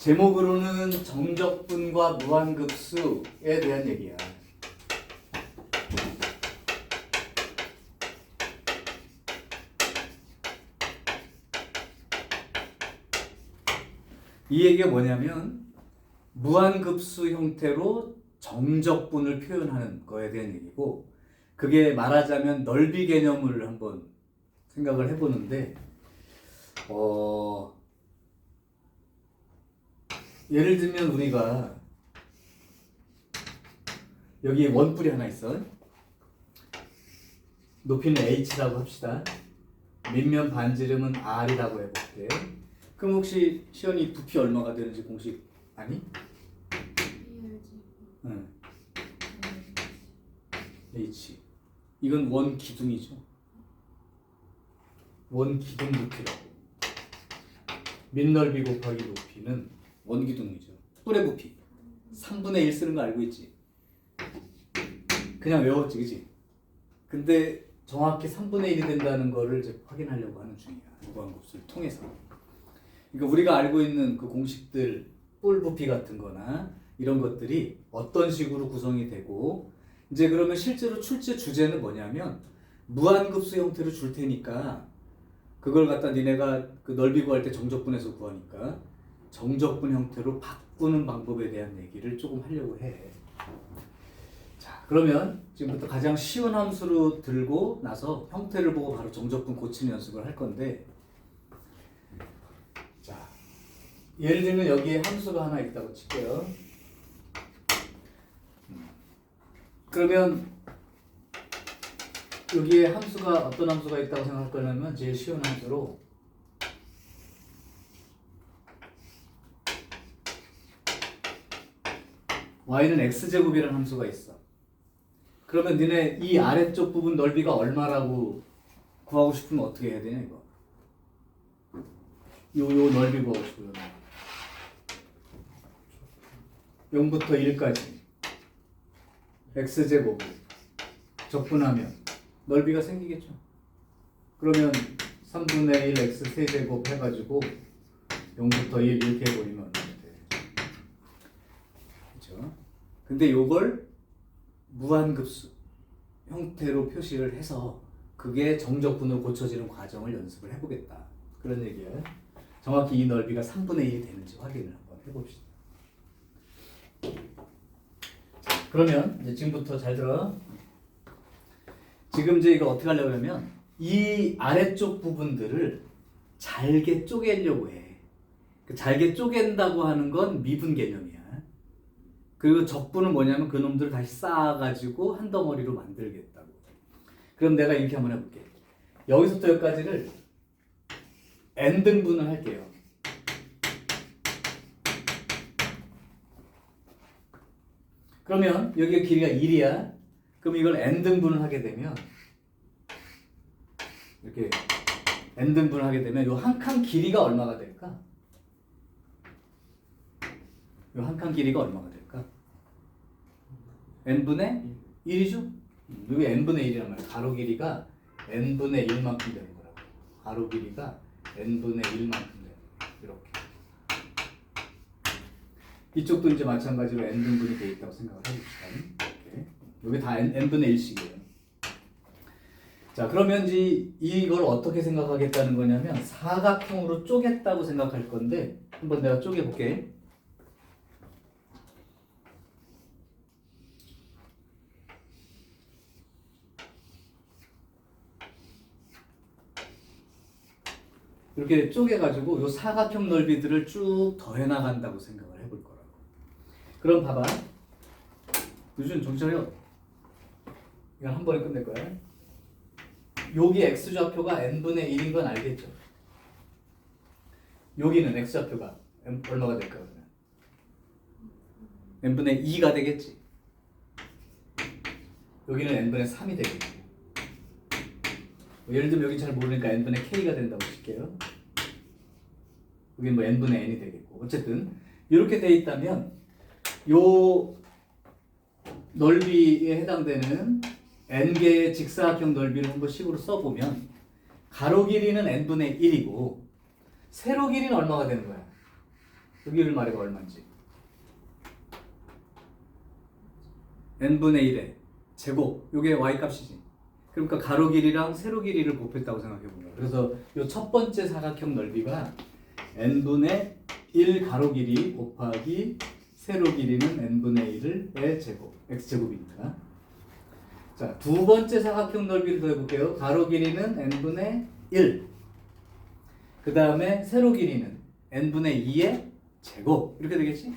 제목으로는 정적분과 무한급수에 대한 얘기야. 이 얘기가 뭐냐면 무한급수 형태로 정적분을 표현하는 거에 대한 얘기고, 그게 말하자면 넓이 개념을 한번 생각을 해보는데, 예를 들면 우리가 여기 원뿔이 하나 있어. 높이는 h라고 합시다. 밑면 반지름은 r이라고 해볼게. 그럼 혹시 시연이 부피 얼마가 되는지 공식 아니? 응. h. 이건 원 기둥이죠. 원 기둥 부피라고. 밑넓이 곱하기 높이는 원 기둥이죠. 뿔의 부피 3분의 1 쓰는 거 알고 있지? 그냥 외웠지, 그지? 근데 정확히 3분의 1이 된다는 거를 이제 확인하려고 하는 중이야. 무한급수를 통해서. 그러니까 우리가 알고 있는 그 공식들, 뿔 부피 같은 거나 이런 것들이 어떤 식으로 구성이 되고, 이제 그러면 실제로 출제 주제는 뭐냐면 무한급수 형태로 줄 테니까 그걸 갖다 니네가 그 넓이 구할 때 정적분에서 구하니까 정적분 형태로 바꾸는 방법에 대한 얘기를 조금 하려고 해. 자, 그러면 지금부터 가장 쉬운 함수로 들고 나서 형태를 보고 바로 정적분 고치는 연습을 할 건데, 자, 예를 들면 여기에 함수가 하나 있다고 칠게요. 그러면 여기에 함수가 어떤 함수가 있다고 생각할 거냐면 제일 쉬운 함수로 y는 x제곱이라는 함수가 있어. 그러면 니네 이 아래쪽 부분 넓이가 얼마라고 구하고 싶으면 어떻게 해야 되냐 이거. 요 넓이 구하고 싶으면 0부터 1까지 x제곱 적분하면 넓이가 생기겠죠. 그러면 3분의 1 x 세제곱 해가지고 0부터 1 이렇게 해버리면 돼. 그렇죠? 근데 요걸 무한급수 형태로 표시를 해서 그게 정적분으로 고쳐지는 과정을 연습을 해보겠다. 그런 얘기야. 정확히 이 넓이가 3분의 1이 되는지 확인을 한번 해봅시다. 자, 그러면 이제 지금부터 잘 들어. 지금 이제 이거 어떻게 하려고 하면 이 아래쪽 부분들을 잘게 쪼개려고 해. 그 잘게 쪼갠다고 하는 건 미분 개념이야. 그리고 적분은 뭐냐면 그 놈들을 다시 쌓아가지고 한 덩어리로 만들겠다고. 그럼 내가 이렇게 한번 해볼게. 여기서부터 여기까지를 n등분을 할게요. 그러면 여기가 길이가 1이야. 그럼 이걸 n등분을 하게 되면 이렇게 n등분을 하게 되면 이 한 칸 길이가 얼마가 될까? 이 한 칸 길이가 얼마가 될까? n분의 1이죠? 여기 n분의 1이란 말이야. 가로 길이가 n분의 1만큼 되는 거라고. 가로 길이가 n분의 1만큼 되는 거야. 이렇게. 이쪽도 이제 마찬가지로 n등분이 되어 있다고 생각을 해봅시다. 이렇게. 여기 다 n분의 1씩이에요. 자, 그러면 이걸 어떻게 생각하겠다는 거냐면 사각형으로 쪼갰다고 생각할 건데, 한번 내가 쪼개볼게. 이렇게 쪼개가지고 요 사각형 넓이들을 쭉 더해 나간다고 생각을 해볼 거라고. 그럼 봐봐. 유준 정신 차려. 이건 한 번에 끝낼 거야. 여기 x좌표가 n분의 1인 건 알겠죠? 여기는 x좌표가 얼마가 될까 그러면? n분의 2가 되겠지. 여기는 n분의 3이 되겠지. 예를 들면 여기 잘 모르니까 n분의 k가 된다고 칠게요. 여기는 뭐 n분의 n이 되겠고. 어쨌든 이렇게 돼 있다면 요 넓이에 해당되는 n개의 직사각형 넓이를 한번 식으로 써보면 가로 길이는 n분의 1이고 세로 길이는 얼마가 되는 거야? 여기를 말해봐 얼마인지. n분의 1의 제곱, 요게 y값이지. 그러니까 가로 길이랑 세로 길이를 곱했다고 생각해보면, 그래서 요 첫 번째 사각형 넓이가 n분의 1 가로 길이 곱하기 세로 길이는 n분의 1의 제곱, x제곱이니까. 자, 두 번째 사각형 넓이를 더해볼게요. 가로 길이는 n분의 1, 그 다음에 세로 길이는 n분의 2의 제곱, 이렇게 되겠지?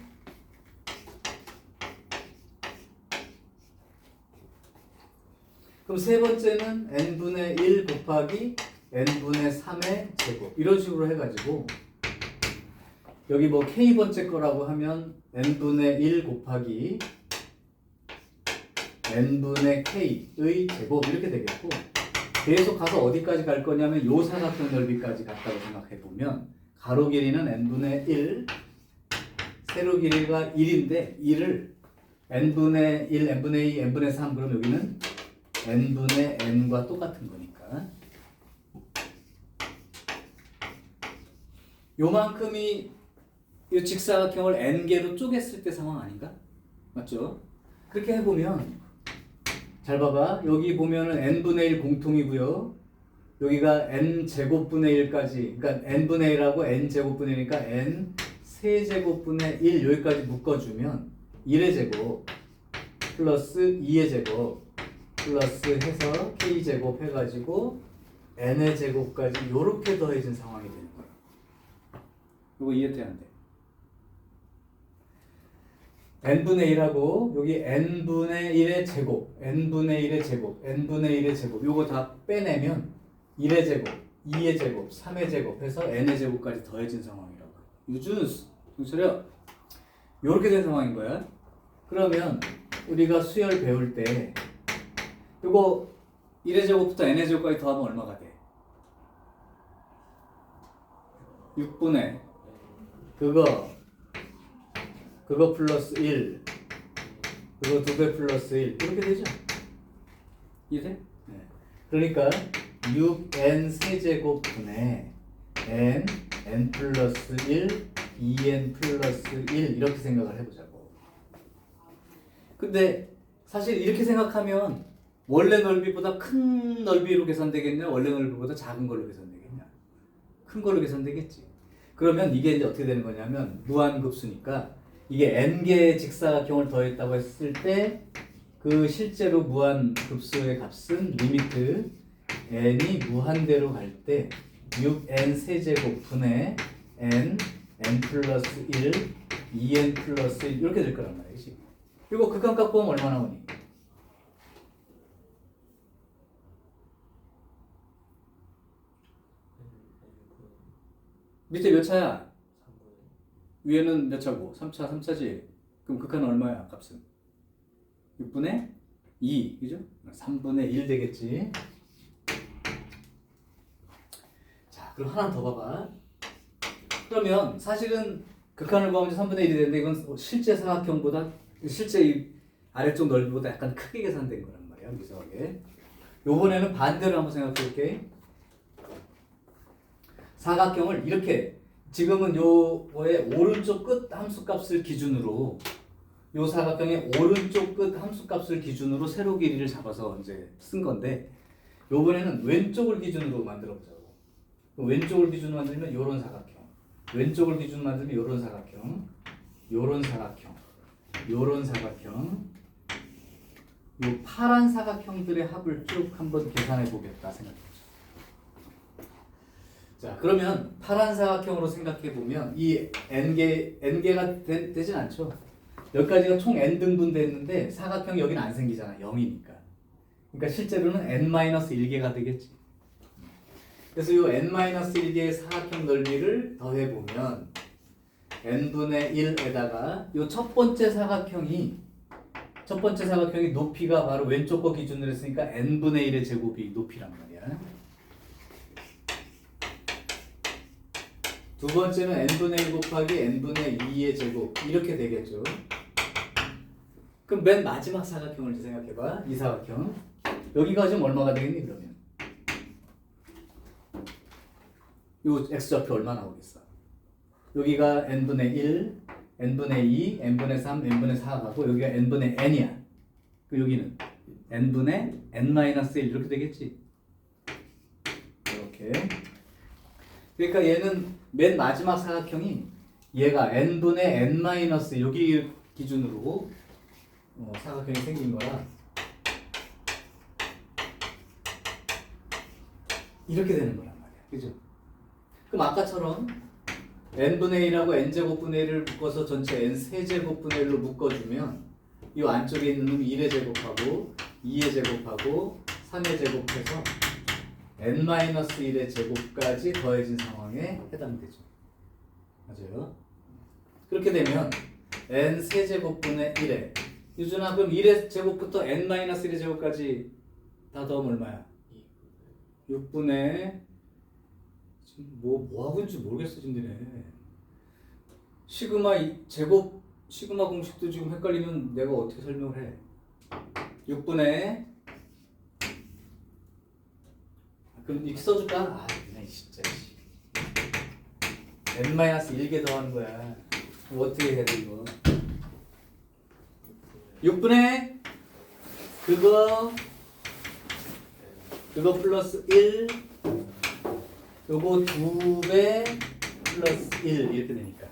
그럼 세 번째는 n분의 1 곱하기 n분의 3의 제곱, 이런 식으로 해가지고 여기 뭐 k번째 거라고 하면 n분의 1 곱하기 n분의 k의 제곱, 이렇게 되겠고, 계속 가서 어디까지 갈 거냐면 요 사각형 넓이까지 갔다고 생각해보면 가로 길이는 n분의 1, 세로 길이가 1인데 1을 n분의 1, n분의 2, n분의 3, 그럼 여기는 n분의 n과 똑같은 거니까 요만큼이 이 직사각형을 n개로 쪼갰을 때 상황 아닌가? 맞죠? 그렇게 해보면 잘 봐봐. 여기 보면은 n분의 1 공통이고요. 여기가 n제곱분의 1까지, 그러니까 n분의 1하고 n제곱분의 1이니까 n 세제곱분의 1 여기까지 묶어주면 1의 제곱 플러스 2의 제곱 플러스 해서 k제곱 해가지고 n의 제곱까지 요렇게 더해진 상황이 되는 거야. 이거 이해돼야 안 돼? n분의 1하고 여기 n분의 1의 제곱, n분의 1의 제곱, n분의 1의 제곱 요거 다 빼내면 1의 제곱, 2의 제곱, 3의 제곱 해서 n의 제곱까지 더해진 상황이라고. 유준수, 정철이야. 요렇게 된 상황인 거야. 그러면 우리가 수열 배울 때 요거 1의 제곱부터 n의 제곱까지 더하면 얼마가 돼? 6분의 그거 플러스 1, 그거 2배 플러스 1, 이렇게 되죠? 이해돼? 네. 그러니까 6n 세제곱분의 n 플러스 1, 2n 플러스 1 이렇게 생각을 해보자고. 근데 사실 이렇게 생각하면 원래 넓이보다 큰 넓이로 계산되겠냐? 원래 넓이보다 작은 걸로 계산되겠냐? 큰 걸로 계산되겠지. 그러면 이게 이제 어떻게 되는 거냐면 무한급수니까 이게 n개의 직사각형을 더했다고 했을 때 그 실제로 무한급수의 값은 리미트 n이 무한대로 갈 때 6n 세제곱분의 n 플러스 1, 2n 플러스 1 이렇게 될 거란 말이지. 이거 극한값 보면 얼마 나오니? 밑에 몇 차야? 위에는 몇 차고? 3차, 3차지? 그럼 극한은 얼마야, 값은? 6분의 2, 그죠? 3분의 1 되겠지? 자, 그럼 하나 더 봐봐. 그러면 사실은 극한을 구하면 3분의 1이 되는데 이건 실제 사각형보다, 실제 이 아래쪽 넓이보다 약간 크게 계산된 거란 말이야, 미세하게. 요번에는 반대로 한번 생각해 볼게. 사각형을 이렇게, 지금은 요거의 오른쪽 끝 함수값을 기준으로, 요 사각형의 오른쪽 끝 함수값을 기준으로 세로 길이를 잡아서 이제 쓴 건데, 요번에는 왼쪽을 기준으로 만들어 보자고. 왼쪽을 기준으로 만들면 요런 사각형, 왼쪽을 기준으로 만들면 요런 사각형, 요런 사각형, 요런 사각형, 요 파란 사각형들의 합을 쭉 한번 계산해 보겠다 생각해보자. 자, 그러면 파란 사각형으로 생각해 보면 이 n개가 되진 않죠. 여기까지가 총 n등분 됐는데 사각형이 여기는 안 생기잖아. 0이니까. 그러니까 실제로는 n-1개가 되겠지. 그래서 이 n-1개의 사각형 넓이를 더해 보면 n분의 1에다가 이 첫 번째 사각형이 높이가 바로 왼쪽 거 기준으로 했으니까 n분의 1의 제곱이 높이란 말이야. 두 번째는 n분의 1 곱하기 n분의 2의 제곱 이렇게 되겠죠. 그럼 맨 마지막 사각형을 생각해봐. 이 사각형 여기가 지금 얼마가 되겠니 그러면? 요 x좌표 얼마 나오겠어? 여기가 n분의 1, n분의 2, n분의 3, n분의 4 가고 여기가 n분의 n이야. 그리고 여기는 n분의 n-1 이렇게 되겠지. 이렇게. 그러니까 얘는 맨 마지막 사각형이 얘가 n분의 n-1 여기 기준으로 사각형이 생긴 거라 이렇게 되는 거란 말이야. 그죠? 그럼 아까처럼 n분의 1하고 n제곱분의 1을 묶어서 전체 n 세제곱분의 1로 묶어주면 이 안쪽에 있는 놈이 1의 제곱하고 2의 제곱하고 3의 제곱해서 n-1의 제곱까지 더해진 상황에 해당되죠. 맞아요? 그렇게 되면 n 세제곱분의 1에 유준아 그럼 1의 제곱부터 n-1의 제곱까지 다 더하면 얼마야? 6분의 지금 뭐 하고 있는지 모르겠어 지금 니네. 시그마 제곱 시그마 공식도 지금 헷갈리면 내가 어떻게 설명을 해? 6분의 그럼 이렇게 써줄까? 아 그냥 진짜 n-1개 더하는 거야. 그럼 어떻게 해야 돼 이거? 6분의 그거 플러스 1 요거 2배 플러스 1 이렇게 되니까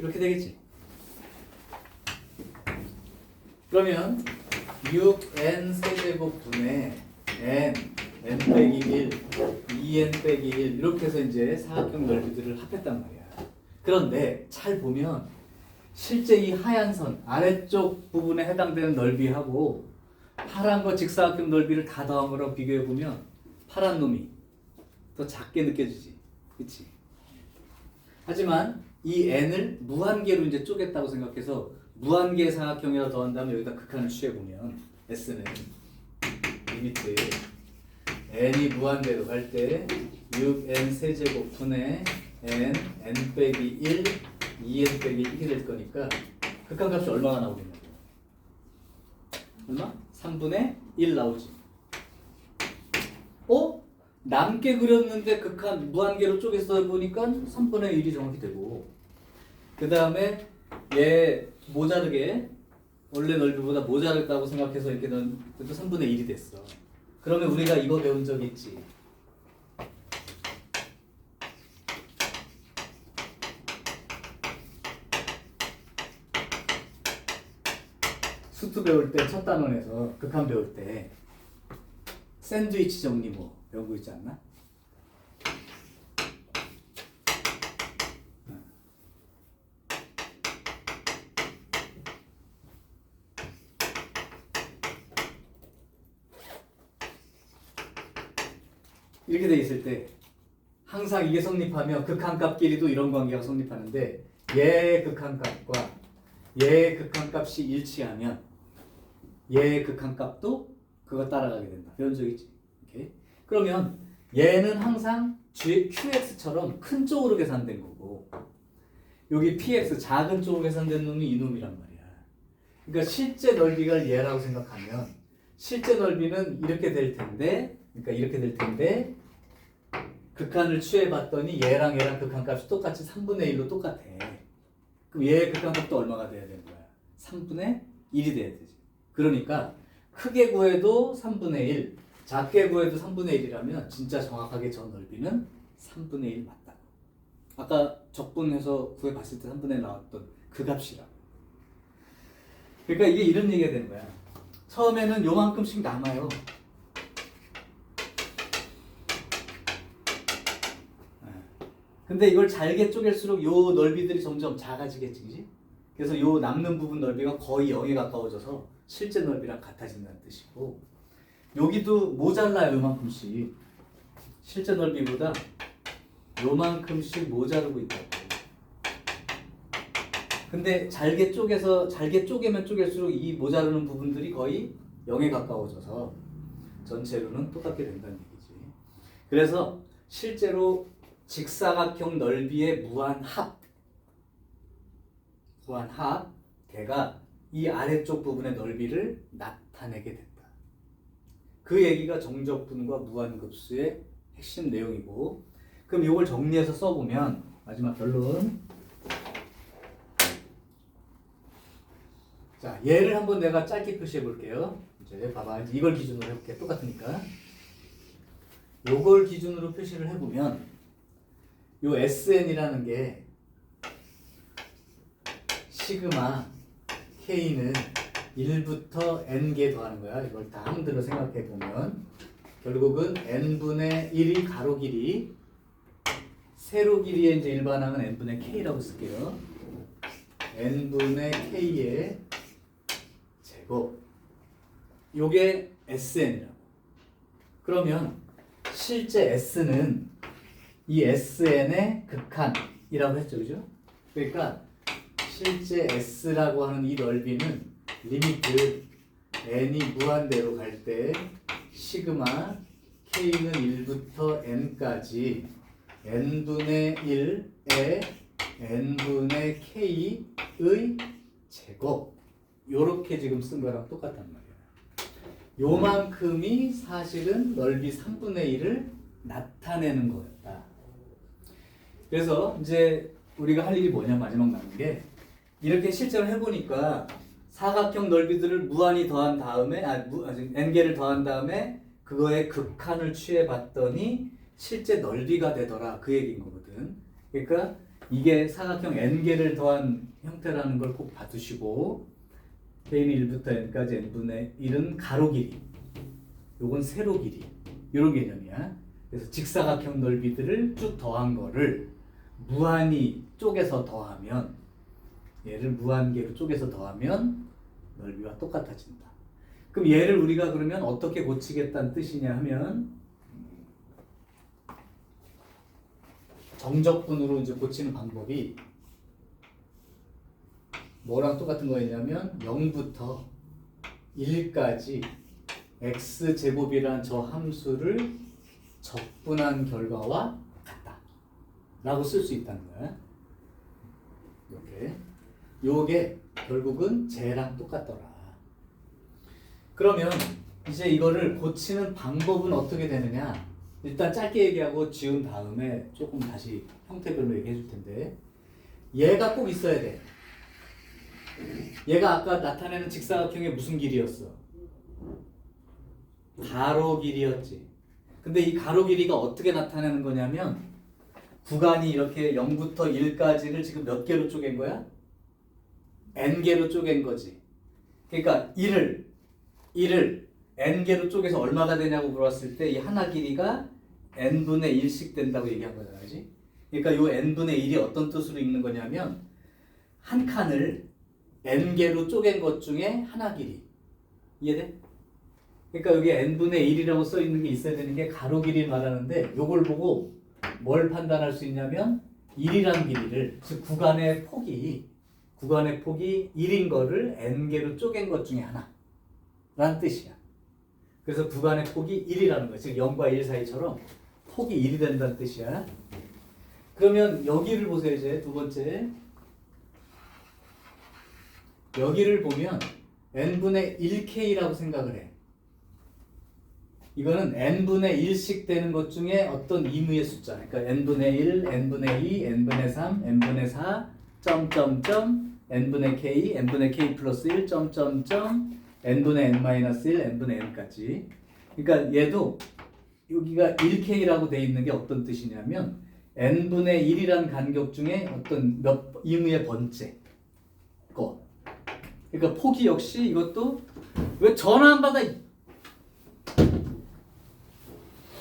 이렇게 되겠지. 그러면 6n 세제곱분의 n 빼기 1 2n 빼기 1 이렇게 해서 이제 사각형 넓이들을 합했단 말이야. 그런데 잘 보면 실제 이 하얀 선 아래쪽 부분에 해당되는 넓이하고 파란 거 직사각형 넓이를 다 더한 거랑 비교해 보면 파란 놈이 더 작게 느껴지지, 그렇지? 하지만 이 n을 무한계로 이제 쪼갰다고 생각해서 무한계 사각형이라 더한다면 여기다 극한을 취해 보면 s는 리미트 n이 무한대로 갈 때 6n 세제곱분의 n 빼기 1 2n 빼기 1이 될 거니까 극한값이 얼마가 나오겠냐고. 얼마? 3분의 1 나오지. 남게 그렸는데 극한 무한계로 쪼개서 보니까 3분의 1이 정확히 되고 그 다음에 얘 모자르게 원래 넓이보다 모자르다고 생각해서 이렇게 넣은 그래도 3분의 1이 됐어. 그러면 우리가 이거 배운 적 있지. 수투 배울 때 첫 단원에서 극한 배울 때 샌드위치 정리 뭐 배운 거 있지 않나? 이렇게 돼 있을 때 항상 이게 성립하며 극한값끼리도 이런 관계가 성립하는데 얘의 극한값과 얘의 극한값이 일치하면 얘의 극한값도 그거 따라가게 된다. 배운 적 있지? 오케이. 그러면 얘는 항상 QX처럼 큰 쪽으로 계산된 거고 여기 PX 작은 쪽으로 계산된 놈이 이 놈이란 말이야. 그러니까 실제 넓이가 얘라고 생각하면 실제 넓이는 이렇게 될 텐데 그러니까 이렇게 될 텐데 극한을 취해봤더니 얘랑 극한값이 똑같이 3분의 1로 똑같아. 그럼 얘의 극한값도 얼마가 돼야 되는 거야? 3분의 1이 돼야 되지. 그러니까 크게 구해도 3분의 1, 작게 구해도 3분의 1이라면 진짜 정확하게 저 넓이는 3분의 1 맞다. 아까 적분해서 구해봤을 때 3분의 1 나왔던 그 값이라고. 그러니까 이게 이런 얘기가 되는 거야. 처음에는 요만큼씩 남아요. 근데 이걸 잘게 쪼갤수록 요 넓이들이 점점 작아지겠지, 그지? 그래서 요 남는 부분 넓이가 거의 0에 가까워져서 실제 넓이랑 같아진다는 뜻이고 여기도 모자라요, 요만큼씩. 실제 넓이보다 요만큼씩 모자르고 있다고. 근데 잘게 쪼개면 쪼갤수록 이 모자르는 부분들이 거의 0에 가까워져서 전체로는 똑같게 된다는 얘기지. 그래서 실제로 직사각형 넓이의 무한합 걔가 이 아래쪽 부분의 넓이를 나타내게 된다. 그 얘기가 정적분과 무한급수의 핵심 내용이고 그럼 이걸 정리해서 써보면 마지막 결론. 자, 얘를 한번 내가 짧게 표시해 볼게요. 이제 봐봐. 이걸 기준으로 해볼게. 똑같으니까. 요걸 기준으로 표시를 해보면 요 SN이라는 게 시그마 K는 1부터 N개 더하는 거야. 이걸 다 함대로 생각해 보면 결국은 N분의 1이 가로 길이, 세로 길이의 이제 일반항은 N분의 K라고 쓸게요. N분의 K의 제곱. 요게 SN이라고. 그러면 실제 S는 이 SN의 극한이라고 했죠. 그죠? 그러니까 실제 S라고 하는 이 넓이는 리미트 N이 무한대로 갈 때 시그마 K는 1부터 N까지 N분의 1의 N분의 K의 제곱. 요렇게 지금 쓴 거랑 똑같단 말이에요. 요만큼이 사실은 넓이 3분의 1을 나타내는 거였다. 그래서 이제 우리가 할 일이 뭐냐, 마지막 남은 게 이렇게 실제로 해보니까 사각형 넓이들을 무한히 더한 다음에 n개를 더한 다음에 그거의 극한을 취해봤더니 실제 넓이가 되더라, 그 얘기인 거거든. 그러니까 이게 사각형 n개를 더한 형태라는 걸 꼭 봐두시고, K는 1부터 n까지 n분의 1은 가로 길이, 요건 세로 길이, 이런 개념이야. 그래서 직사각형 넓이들을 쭉 더한 거를 무한히 쪼개서 더하면, 얘를 무한개로 쪼개서 더하면 넓이와 똑같아진다. 그럼 얘를 우리가 그러면 어떻게 고치겠다는 뜻이냐 하면, 정적분으로 이제 고치는 방법이 뭐랑 똑같은 거였냐면 0부터 1까지 x제곱이란 저 함수를 적분한 결과와 같다 라고 쓸 수 있다는 거야. 이렇게. 요게 결국은 쟤랑 똑같더라. 그러면 이제 이거를 고치는 방법은 어떻게 되느냐, 일단 짧게 얘기하고 지운 다음에 조금 다시 형태별로 얘기해 줄 텐데, 얘가 꼭 있어야 돼. 얘가 아까 나타내는 직사각형의 무슨 길이였어? 가로 길이였지. 근데 이 가로 길이가 어떻게 나타내는 거냐면, 구간이 이렇게 0부터 1까지를 지금 몇 개로 쪼갠 거야? n개로 쪼갠 거지. 그러니까 1을 n개로 쪼개서 얼마가 되냐고 물었을 때 이 하나 길이가 n분의 1씩 된다고 얘기한 거잖아. 그지? 그러니까 이 n분의 1이 어떤 뜻으로 읽는 거냐면, 한 칸을 n개로 쪼갠 것 중에 하나 길이. 이해돼? 그러니까 여기 n분의 1이라고 써 있는 게 있어야 되는 게 가로 길이 말하는데, 요걸 보고 뭘 판단할 수 있냐면 1이란 길이를, 즉 구간의 폭이 1인 거를 n개로 쪼갠 것 중에 하나 라는 뜻이야. 그래서 구간의 폭이 1이라는 거야. 즉 0과 1 사이처럼 폭이 1이 된다는 뜻이야. 그러면 여기를 보세요. 이제 두 번째, 여기를 보면 n분의 1k라고 생각을 해. 이거는 n분의 1씩 되는 것 중에 어떤 임의의 숫자. 그러니까 n분의 1, n분의 2, n분의 3, n분의 4, 점점점, n분의 k, n분의 k 플러스 1, 점점점, n분의 n-1, n분의 n까지. 그러니까 얘도 여기가 1k라고 돼 있는 게 어떤 뜻이냐면, n분의 1이란 간격 중에 어떤 몇 임의의 번째 거. 그러니까 폭이 역시 이것도, 왜 전화 안 받아?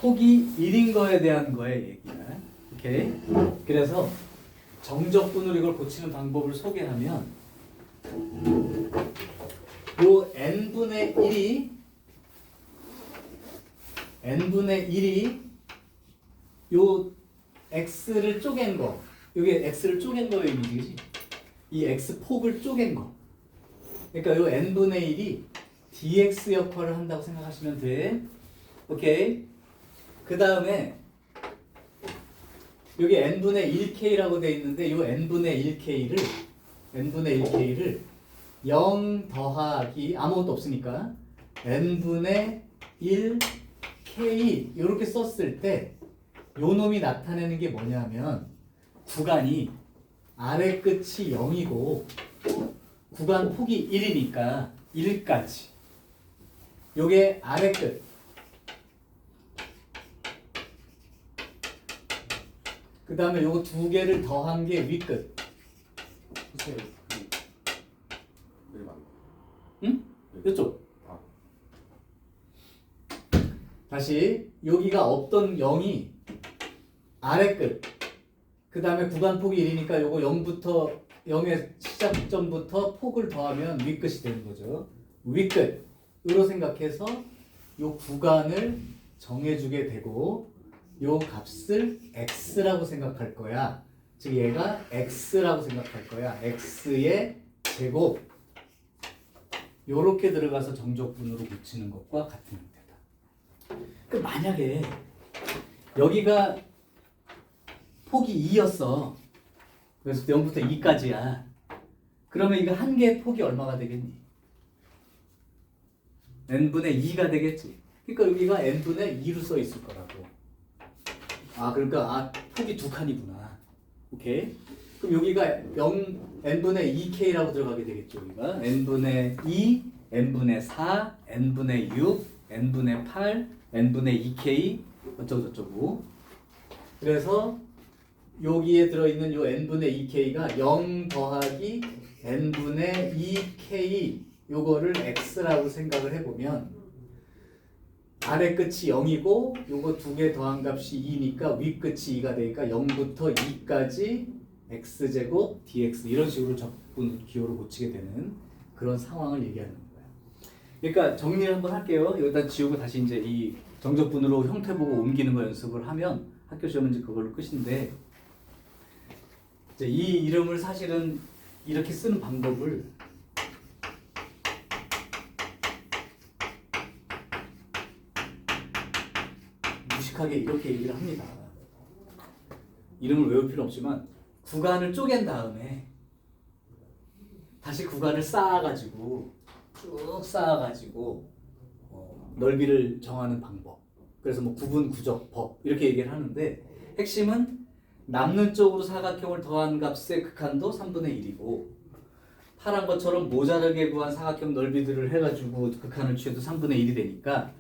폭이 1인 거에 대한 거의 얘기야. 오케이? 그래서 정적분으로 이걸 고치는 방법을 소개하면, 요 n분의 1이 요 x를 쪼갠 거, 요게 x를 쪼갠 거의 의미지. 이 x 폭을 쪼갠 거. 그러니까 요 n분의 1이 dx 역할을 한다고 생각하시면 돼. 오케이? 그 다음에 여기 n분의 1k라고 돼 있는데, 요 n분의 1k를 0 더하기 아무것도 없으니까 n분의 1k 이렇게 썼을 때 요 놈이 나타내는 게 뭐냐면 구간이 아래 끝이 0이고 구간 폭이 1이니까 1까지. 요게 아래 끝. 그 다음에 요거 두 개를 더한 게 위 끝. 응? 이쪽. 다시 여기가 없던 0이 아래 끝. 그 다음에 구간폭이 1이니까 요거 0부터 0의 시작점부터 폭을 더하면 윗끝이 되는 거죠. 윗끝으로 생각해서 요 구간을 정해주게 되고 요 값을 x라고 생각할 거야. 즉 얘가 x라고 생각할 거야. x의 제곱. 요렇게 들어가서 정적분으로 고치는 것과 같은 형태다. 그 만약에 여기가 폭이 2였어. 그래서 0부터 2까지야. 그러면 이거 한 개의 폭이 얼마가 되겠니? n분의 2가 되겠지. 그러니까 여기가 n분의 2로 써 있을 거라고. 그러니까 폭이 두 칸이구나. 오케이. 그럼 여기가 n분의 2k라고 들어가게 되겠죠. 여기가 n분의 2, n분의 4, n분의 6, n분의 8, n분의 2k 어쩌고저쩌고. 그래서 여기에 들어있는 요 n분의 2k가 0 더하기 n분의 2k 요거를 x라고 생각을 해보면 아래 끝이 0이고 요거 두 개 더한 값이 2니까 위 끝이 2가 되니까 0부터 2까지 x제곱 dx 이런 식으로 적분 기호로 고치게 되는 그런 상황을 얘기하는 거예요. 그러니까 정리를 한번 할게요. 여기다 지우고 다시 이제 이 정적분으로 형태 보고 옮기는 거 연습을 하면 학교 시험은 이제 그걸로 끝인데, 이제 이 이름을 사실은 이렇게 쓰는 방법을 무식하게 이렇게 얘기를 합니다. 이름을 외울 필요 없지만 구간을 쪼갠 다음에 다시 구간을 쌓아가지고 쭉 쌓아가지고 넓이를 정하는 방법. 그래서 뭐 구분, 구적, 법 이렇게 얘기를 하는데 핵심은 남는 쪽으로 사각형을 더한 값의 극한도 3분의 1이고 파란 것처럼 모자르게 구한 사각형 넓이들을 해가지고 극한을 취해도 3분의 1이 되니까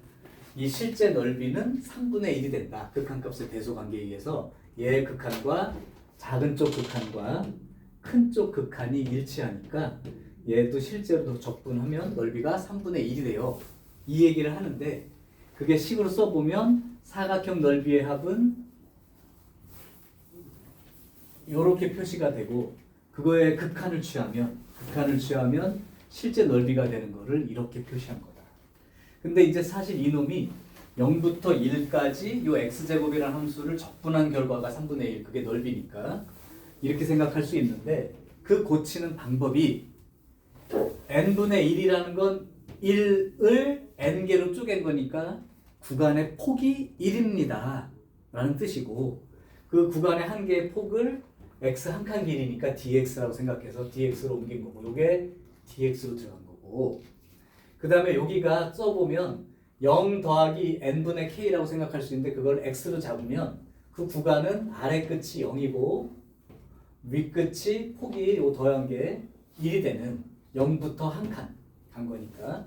이 실제 넓이는 3분의 1이 된다. 극한값의 배소 관계에 의해서 얘의 극한과 작은 쪽 극한과 큰 쪽 극한이 일치하니까 얘도 실제로 적분하면 넓이가 3분의 1이 돼요. 이 얘기를 하는데 그게 식으로 써보면 사각형 넓이의 합은 이렇게 표시가 되고 그거의 극한을 취하면 실제 넓이가 되는 거를 이렇게 표시한 거다. 근데 이제 사실 이놈이 0부터 1까지 요 x제곱이라는 함수를 적분한 결과가 3분의 1 그게 넓이니까 이렇게 생각할 수 있는데 그 고치는 방법이 n분의 1이라는 건 1을 n개로 쪼갠 거니까 구간의 폭이 1입니다 라는 뜻이고 그 구간의 한 개의 폭을 x 한 칸 길이니까 dx라고 생각해서 dx로 옮긴 거고 요게 dx로 들어간 거고 그 다음에 여기가 써보면 0 더하기 n분의 k라고 생각할 수 있는데 그걸 x로 잡으면 그 구간은 아래 끝이 0이고 위 끝이 폭이 요 더한 게 1이 되는 0부터 한 칸 간 거니까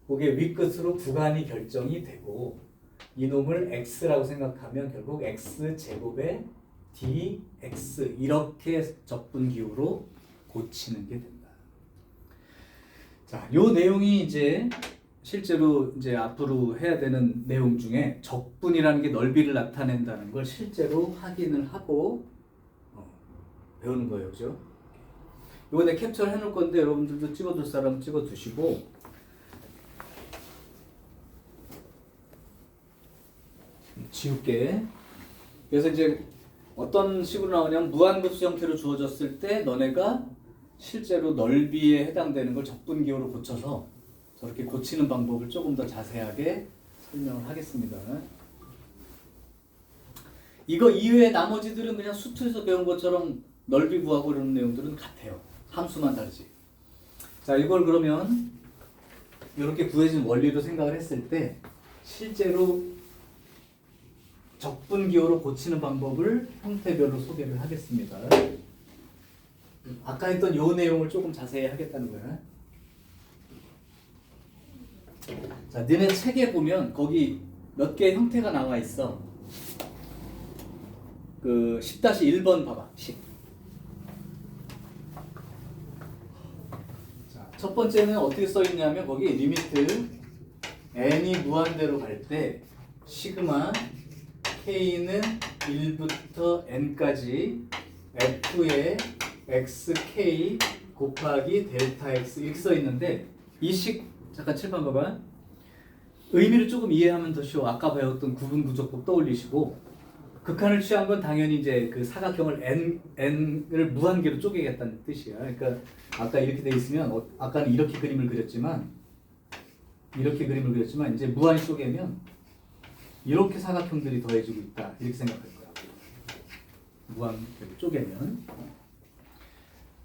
그게 위 끝으로 구간이 결정이 되고 이놈을 x라고 생각하면 결국 x제곱의 dx 이렇게 적분 기호로 고치는 게 된다. 자, 요 내용이 이제 실제로 이제 앞으로 해야 되는 내용 중에 적분이라는 게 넓이를 나타낸다는 걸 실제로 확인을 하고 배우는 거예요, 그죠? 이거 내가 캡처를 해놓을 건데 여러분들도 찍어둘 사람 찍어두시고 지울게. 그래서 이제 어떤 식으로 나오냐면 무한급수 형태로 주어졌을 때 너네가 실제로 넓이에 해당되는 걸 적분기호로 고쳐서 저렇게 고치는 방법을 조금 더 자세하게 설명을 하겠습니다. 이거 이외에 나머지들은 그냥 수투에서 배운 것처럼 넓이 구하고 이런 내용들은 같아요. 함수만 다르지. 자, 이걸 그러면 이렇게 구해진 원리로 생각을 했을 때 실제로 적분기호로 고치는 방법을 형태별로 소개를 하겠습니다. 아까 했던 요 내용을 조금 자세히 하겠다는 거야. 자, 너네 책에 보면 거기 몇 개의 형태가 나와 있어. 그 10-1번 봐봐. 10. 자, 첫 번째는 어떻게 써 있냐면 거기 리미트 n이 무한대로 갈 때 시그마 k는 1부터 n까지 f의 xk 곱하기 델타 x 이렇게 써 있는데 이 식 잠깐 칠판 봐봐. 의미를 조금 이해하면 더 쉬워. 아까 배웠던 구분 구조법 떠올리시고 극한을 취한 건 당연히 이제 그 사각형을 n을 무한개로 쪼개겠다는 뜻이야. 그러니까 아까 이렇게 돼 있으면 아까는 이렇게 그림을 그렸지만 이제 무한히 쪼개면 이렇게 사각형들이 더해지고 있다. 이렇게 생각할 거야. 무한개로 쪼개면.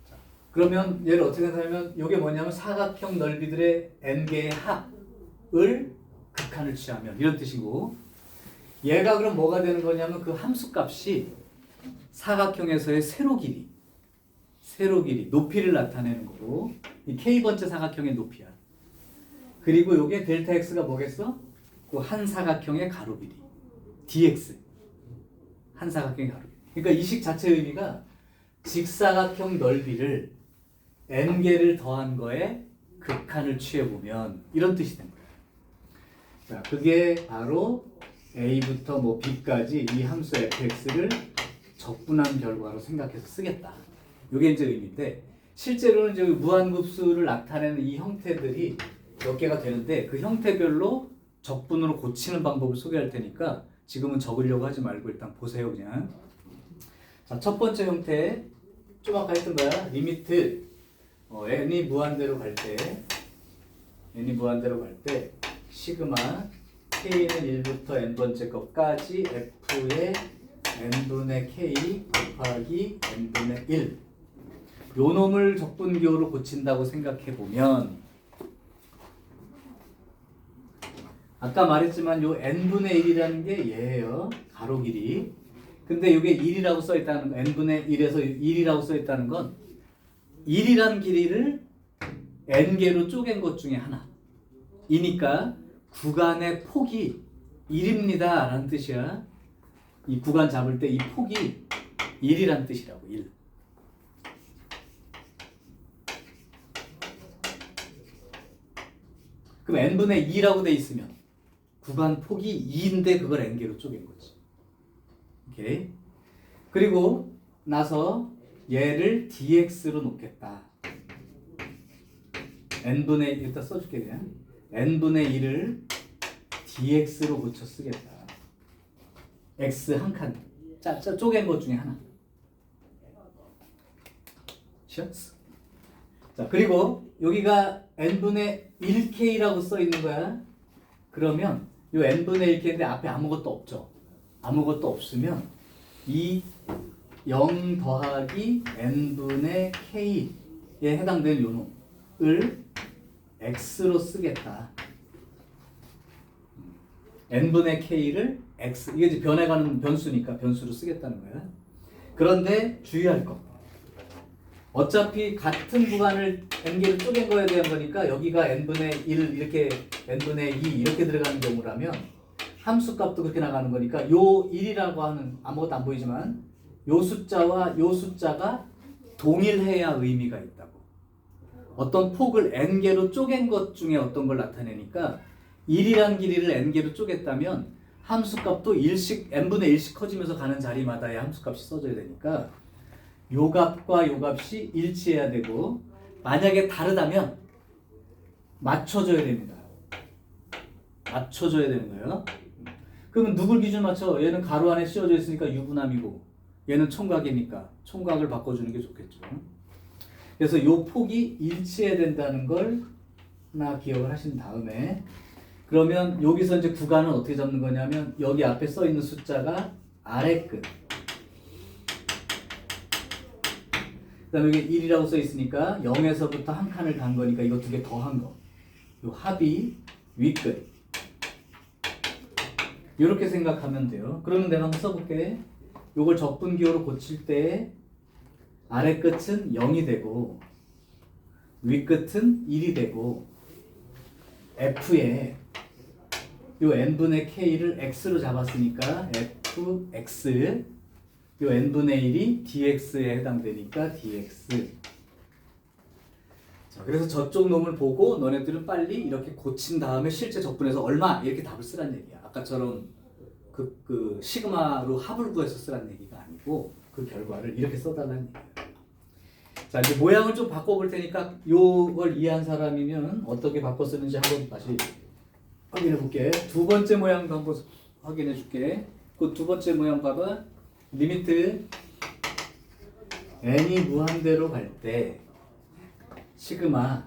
자, 그러면 얘를 어떻게 생각하면 이게 뭐냐면 사각형 넓이들의 n개의 합을 극한을 취하면 이런 뜻이고 얘가 그럼 뭐가 되는 거냐면 그 함수값이 사각형에서의 세로 길이, 높이를 나타내는 거고 이 k번째 사각형의 높이야. 그리고 요게 델타 x가 뭐겠어? 그 한 사각형의 가로 길이, dx. 한 사각형의 가로 길이. 그러니까 이 식 자체 의미가 직사각형 넓이를 n개를 더한 거에 극한을 취해보면 이런 뜻이 된 거야. 자, 그게 바로 a부터 뭐 b까지 이 함수 fx를 적분한 결과로 생각해서 쓰겠다. 이게 이제 의미인데 실제로는 이제 무한급수를 나타내는 이 형태들이 몇 개가 되는데 그 형태별로 적분으로 고치는 방법을 소개할 테니까 지금은 적으려고 하지 말고 일단 보세요 그냥. 자, 첫 번째 형태 좀 아까 했던 거야. 리미트 n이 무한대로 갈 때 시그마 k는 1부터 n번째 것까지 f의 n분의 k 곱하기 n분의 1 요 놈을 적분기호로 고친다고 생각해보면 아까 말했지만 요 n분의 1이라는 게 얘예요. 가로 길이. 근데 이게 1이라고 써있다는 n분의 1에서 1이라고 써있다는 건 1이라는 길이를 n개로 쪼갠 것 중에 하나 이니까 구간의 폭이 1입니다 라는 뜻이야. 이 구간 잡을 때 이 폭이 1이라는 뜻이라고. 1. 그럼 n분의 2라고 돼 있으면 구간 폭이 2인데 그걸 n개로 쪼갠 거지. 오케이. 그리고 나서 얘를 dx로 놓겠다. n분의 1 일단 써줄게 그냥. n분의 1을 dx로 고쳐 쓰겠다. x 한 칸. 쪼갠 것 중에 하나. 셔츠. 자, 그리고 여기가 n분의 1k라고 써 있는 거야. 그러면 이 n분의 1k인데 앞에 아무것도 없죠. 아무것도 없으면 이 0 더하기 n분의 k에 해당되는 요 놈을 x로 쓰겠다. n분의 k를 x, 이게 이제 변해가는 변수니까 변수로 쓰겠다는 거야. 그런데 주의할 거. 어차피 같은 구간을 n개로 쪼갠 거에 대한 거니까 여기가 n분의 1 이렇게 n분의 2 이렇게 들어가는 경우라면 함수값도 그렇게 나가는 거니까 요 1이라고 하는 아무것도 안 보이지만 요 숫자와 요 숫자가 동일해야 의미가 있다고. 어떤 폭을 n개로 쪼갠 것 중에 어떤 걸 나타내니까 1이라는 길이를 n개로 쪼갰다면 함수값도 1씩 n분의 1씩 커지면서 가는 자리마다의 함수값이 써져야 되니까 요 값과 요 값이 일치해야 되고 만약에 다르다면 맞춰줘야 됩니다. 맞춰줘야 되는 거예요. 그러면 누굴 기준 맞춰? 얘는 가로 안에 씌워져 있으니까 유분함이고 얘는 총각이니까 총각을 바꿔주는 게 좋겠죠. 그래서 요 폭이 일치해야 된다는 걸 하나 기억을 하신 다음에 그러면 여기서 이제 구간은 어떻게 잡는 거냐면 여기 앞에 써 있는 숫자가 아래 끝. 그 다음에 여기 1이라고 써 있으니까 0에서부터 한 칸을 간 거니까 이거 두 개 더한 거. 요 합이 윗끝. 이렇게 생각하면 돼요. 그러면 내가 한번 써볼게. 요걸 적분기호로 고칠 때 아래 끝은 0이 되고 위 끝은 1이 되고 f에 요 n분의 k를 x로 잡았으니까 fx 요 n분의 1이 dx에 해당되니까 dx. 자, 그래서 저쪽 놈을 보고 너네들은 빨리 이렇게 고친 다음에 실제 적분해서 얼마 이렇게 답을 쓰란 얘기야. 아까처럼 그 시그마로 합을 구해서 쓰란 얘기가 아니고 그 결과를 이렇게 써달라는 얘기야. 자, 이제 모양을 좀 바꿔볼 테니까 요걸 이해한 사람이면 어떻게 바꿔 쓰는지 한번 다시 확인해 볼게. 두 번째 모양도 한번 확인해 줄게. 그 두 번째 모양 봐봐. 리미트 n이 무한대로 갈 때 시그마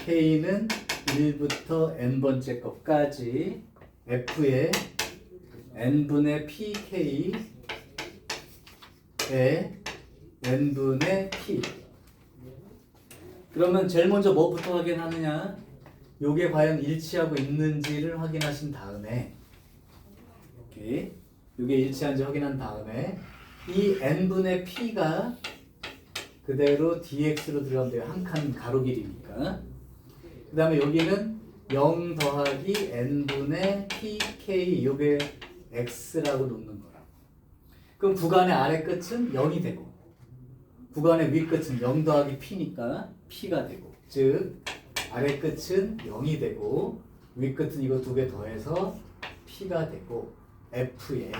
k는 1부터 n번째 것까지 f의 n분의 pk에 n분의 p. 그러면 제일 먼저 뭐부터 확인하느냐? 요게 과연 일치하고 있는지를 확인하신 다음에 이렇게 요게 일치한지 확인한 다음에 이 n분의 p가 그대로 dx로 들어가면 돼요. 한 칸 가로 길이니까. 그 다음에 여기는 0 더하기 n분의 pk 요게 x라고 놓는 거라. 그럼 구간의 아래 끝은 0이 되고 구간의 위 끝은 0 더하기 p니까 p가 되고, 즉 아래 끝은 0이 되고 위 끝은 이거 두 개 더해서 p가 되고 f에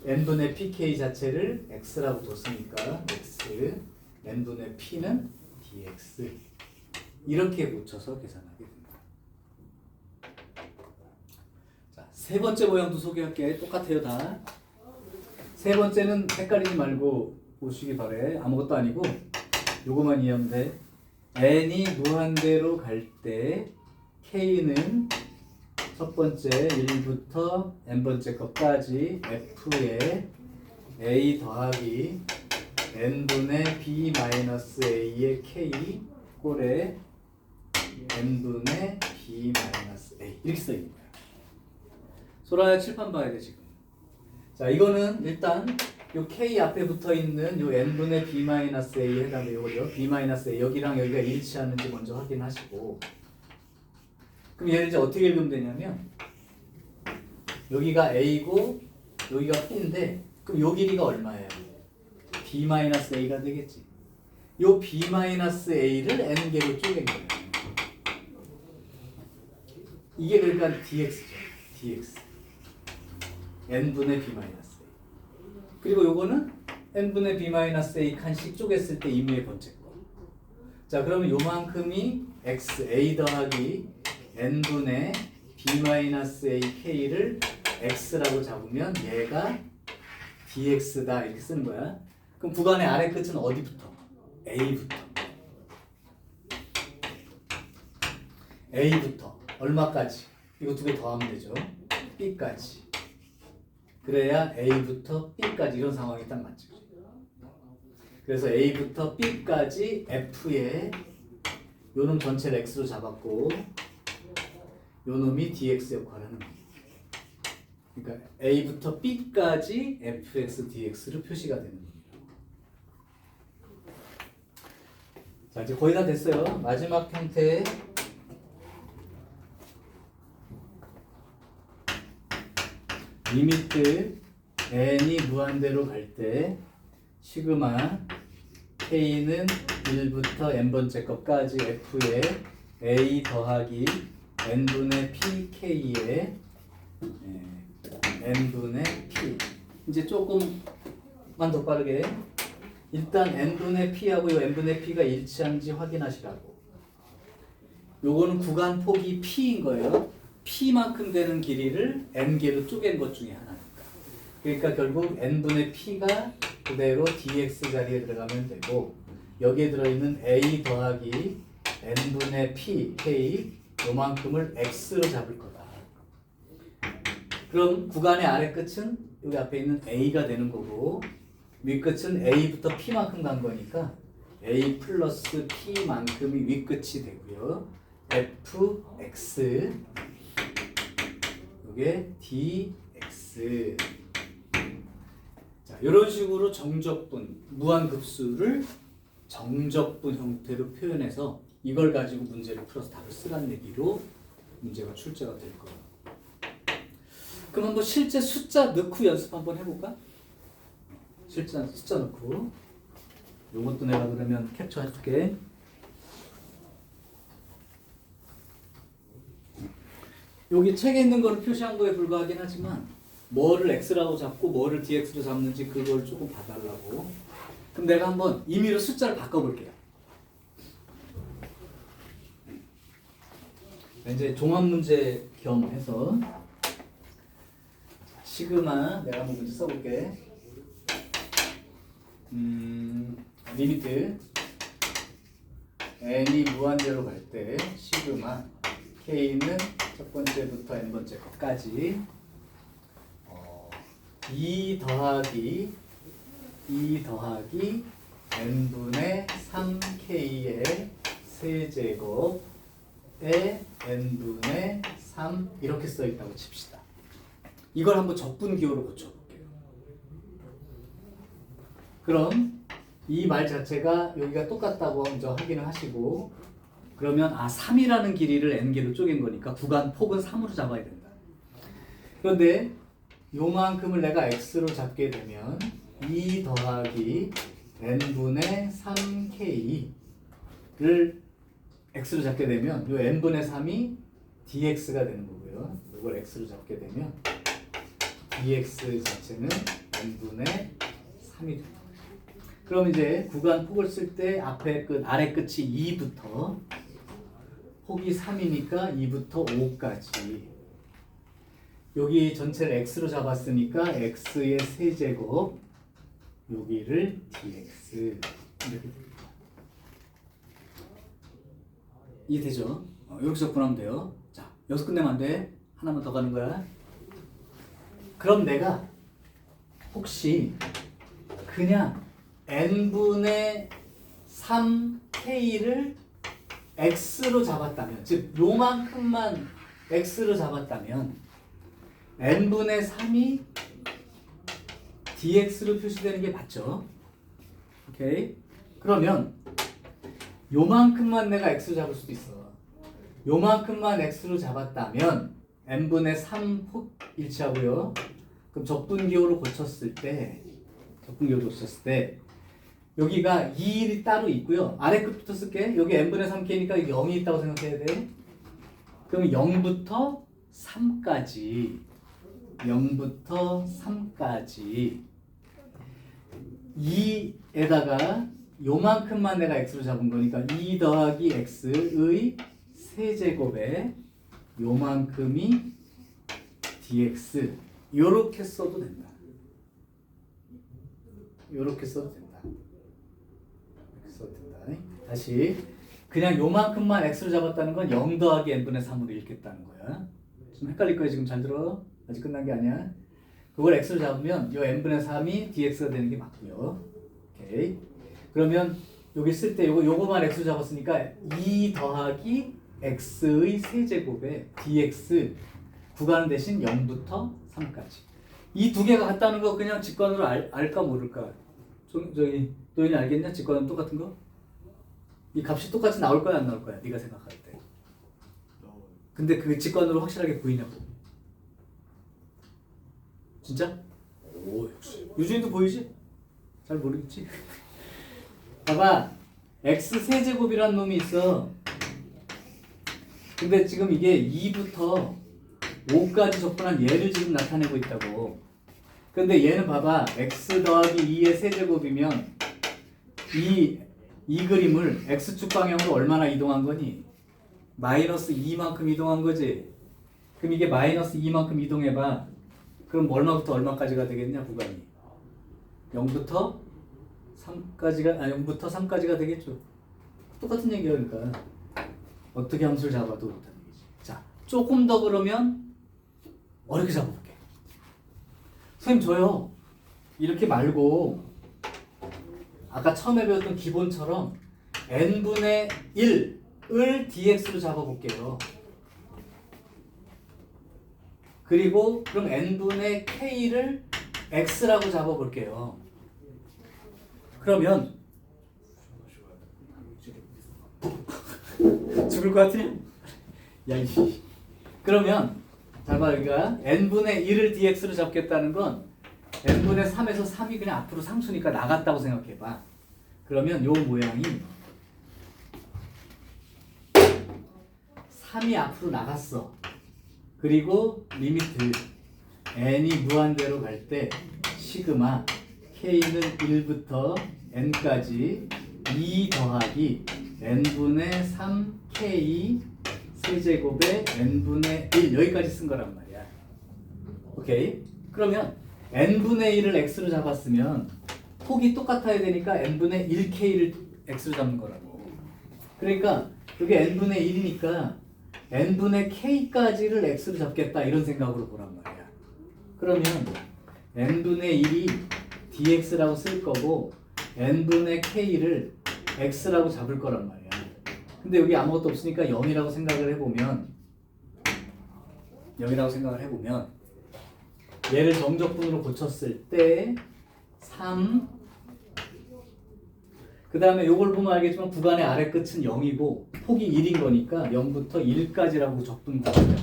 n분의 pk 자체를 x라고 뒀으니까 x, n분의 p는 dx. 이렇게 붙여서 계산하게 됩니다. 자, 세 번째 모양도 소개할게. 똑같아요 다. 세 번째는 헷갈리지 말고 보시기 바래. 아무것도 아니고 요거만 이해하면 돼. n이 무한대로 갈 때 k는 첫 번째 1부터 n번째 것까지 f에 a 더하기 n분의 b 마이너스 a의 k 꼴에 n분의 b 마이너스 a 이렇게 써있는 거야. 소라야 칠판 봐야 돼 지금. 자, 이거는 일단 요 k 앞에 붙어 있는 요 n분의 b 마이너스 a에 해당돼 요거죠. b 마이너스 a 여기랑 여기가 일치하는지 먼저 확인하시고. 그럼 얘를 이제 어떻게 읽으면 되냐면 여기가 a고 여기가 b인데 그럼 요 길이가 얼마예요? b 마이너스 a가 되겠지. 요 b 마이너스 a를 n개로 쪼갠 거예요. 이게 그러니까 dx죠. dx. n분의 b 마이너스 a. 그리고 요거는 n분의 b 마이너스 a 칸씩 쪼갰을 때 임의의 번째 거. 자, 그러면 요만큼이 x a 더하기 n분의 b 마이너스 a k를 x라고 잡으면 얘가 dx다 이렇게 쓰는 거야. 그럼 구간의 아래 끝은 어디부터? a부터. a부터 얼마까지? 이거 두 개 더하면 되죠. b까지. 그래야 a부터 b까지 이런 상황이 딱 맞죠. 그래서 a부터 b까지 f에 요놈 전체를 x로 잡았고 요놈이 dx 역할을 하는 겁니다. 그러니까 a부터 b까지 fx dx로 표시가 되는 겁니다. 자, 이제 거의 다 됐어요. 마지막 형태의 리미트 n이 무한대로 갈 때 시그마 k는 1부터 n번째 것까지 f에 a 더하기 n분의 pk에 n분의 p. 이제 조금만 더 빠르게 일단 n분의 p하고 이 n분의 p가 일치한지 확인하시라고. 요거는 구간 폭이 p인 거예요. p만큼 되는 길이를 n개로 쪼갠 것 중에 하나니까. 그러니까 결국 n분의 p가 그대로 dx 자리에 들어가면 되고 여기에 들어있는 a 더하기 n분의 p, k 요만큼을 x로 잡을 거다. 그럼 구간의 아래 끝은 여기 앞에 있는 a가 되는 거고 위 끝은 a부터 p만큼 간 거니까 a 플러스 p만큼이 위 끝이 되고요. fx 이게 dx. 자, 이런 식으로 정적분, 무한급수를 정적분 형태로 표현해서 이걸 가지고 문제를 풀어서 답을 쓰라는 얘기로 문제가 출제가 될 거예요. 그럼 한번 실제 숫자 넣고 연습 한번 해볼까? 실제 숫자 넣고. 요것도 내가 그러면 캡처해줄게. 여기 책에 있는 거를 표시한 거에 불과하긴 하지만 뭐를 x라고 잡고 뭐를 dx로 잡는지 그걸 조금 봐달라고. 그럼 내가 한번 임의로 숫자를 바꿔볼게요. 이제 종합 문제 겸 해서 시그마 내가 한번 문제 써볼게. 리미트 n이 무한대로 갈 때 시그마 k는 첫 번째부터 n 번째 것까지 2 더하기 n분의 3k의 세제곱에 n분의 3 이렇게 써있다고 칩시다. 이걸 한번 적분기호로 고쳐볼게요. 그럼 이 말 자체가 여기가 똑같다고 먼저 확인을 하시고, 그러면 3이라는 길이를 n개로 쪼갠 거니까 구간 폭은 3으로 잡아야 된다. 그런데 요만큼을 내가 x로 잡게 되면 2 더하기 n분의 3k를 x로 잡게 되면 요 n분의 3이 dx가 되는 거고요. 이걸 x로 잡게 되면 dx 자체는 n분의 3이 됩니다. 그럼 이제 구간 폭을 쓸 때 앞에 끝, 아래 끝이 2부터 폭이 3이니까 2부터 5까지 여기 전체를 x로 잡았으니까 x의 세제곱 여기를 dx 이렇게 됩니다. 이해되죠? 여기서 적분하면 돼요. 자, 여기서 끝내면 안 돼. 하나만 더 가는 거야. 그럼 내가 혹시 그냥 n분의 3k를 x로 잡았다면, 즉 요만큼만 x로 잡았다면 n분의 3이 dx로 표시되는 게 맞죠? 오케이? 그러면 요만큼만 내가 x로 잡을 수도 있어. 요만큼만 x로 잡았다면 n분의 3 폭 일치하고요. 그럼 적분기호로 고쳤을 때 여기가 2일이 따로 있고요. 아래 끝부터 쓸게. 여기 n분의 3k니까 여기 0이 있다고 생각해야 돼. 그럼 0부터 3까지 2에다가 요만큼만 내가 x로 잡은 거니까 2 더하기 x의 세제곱에 요만큼이 dx 요렇게 써도 된다. 요렇게 써도 된다. 이렇게 써도 된다. 다시 그냥 요만큼만 x로 잡았다는 건 0 더하기 n분의 3으로 읽겠다는 거야. 좀 헷갈릴 거야. 지금 잘 들어. 아직 끝난 게 아니야. 그걸 x로 잡으면 요 n분의 3이 dx가 되는 게 맞고요. 오케이. 그러면 여기 쓸 때 요거만 x로 잡았으니까 2 더하기 x의 세제곱에 dx 구간 대신 0부터 3까지. 이 두 개가 같다는 거 그냥 직관으로 알까 모를까? 저기 도현이 알겠냐? 직관은 똑같은 거? 이 값이 똑같이 나올 거야 안 나올 거야? 네가 생각할 때. 근데 그 직관으로 확실하게 보이냐고. 진짜? 오 역시. 유준이도 보이지? 잘 모르겠지? 봐봐. x 세제곱이라는 놈이 있어. 근데 지금 이게 2부터 5까지 적분한 얘를 지금 나타내고 있다고. 근데 얘는 봐봐. x 더하기 2의 세제곱이면 이 그림을 x축 방향으로 얼마나 이동한 거니? 마이너스 2만큼 이동한 거지. 그럼 이게 마이너스 2만큼 이동해봐. 그럼 얼마부터 얼마까지가 되겠냐 구간이? 0부터 3까지가 되겠죠. 똑같은 얘기니까 어떻게 함수를 잡아도 그렇다는 얘기지. 자, 조금 더 그러면 어렵게 잡아볼게. 선생님 저요 이렇게 말고 아까 처음에 배웠던 기본처럼 n분의 1을 dx로 잡아볼게요. 그리고 그럼 n분의 k를 x라고 잡아볼게요. 그러면 죽을 것 같으냐? 야, 이씨. 그러면 잘 봐, 여기가 n분의 1을 dx로 잡겠다는 건 n분의 3에서 3이 그냥 앞으로 상수니까 나갔다고 생각해봐. 그러면 요 모양이 3이 앞으로 나갔어. 그리고 리미트 n이 무한대로 갈 때 시그마 k는 1부터 n까지 2 더하기 n분의 3k 세제곱에 n분의 1 여기까지 쓴 거란 말이야. 오케이? 그러면 n분의 1을 x로 잡았으면 폭이 똑같아야 되니까 n분의 1k를 x로 잡는 거라고. 그러니까 그게 n분의 1이니까 n분의 k까지를 x로 잡겠다 이런 생각으로 보란 말이야. 그러면 n분의 1이 dx라고 쓸 거고 n분의 k를 x라고 잡을 거란 말이야. 근데 여기 아무것도 없으니까 0이라고 생각을 해보면 얘를 정적분으로 고쳤을 때 3, 그 다음에 요걸 보면 알겠지만 구간의 아래 끝은 0이고 폭이 1인 거니까 0부터 1까지라고 적분구간이야.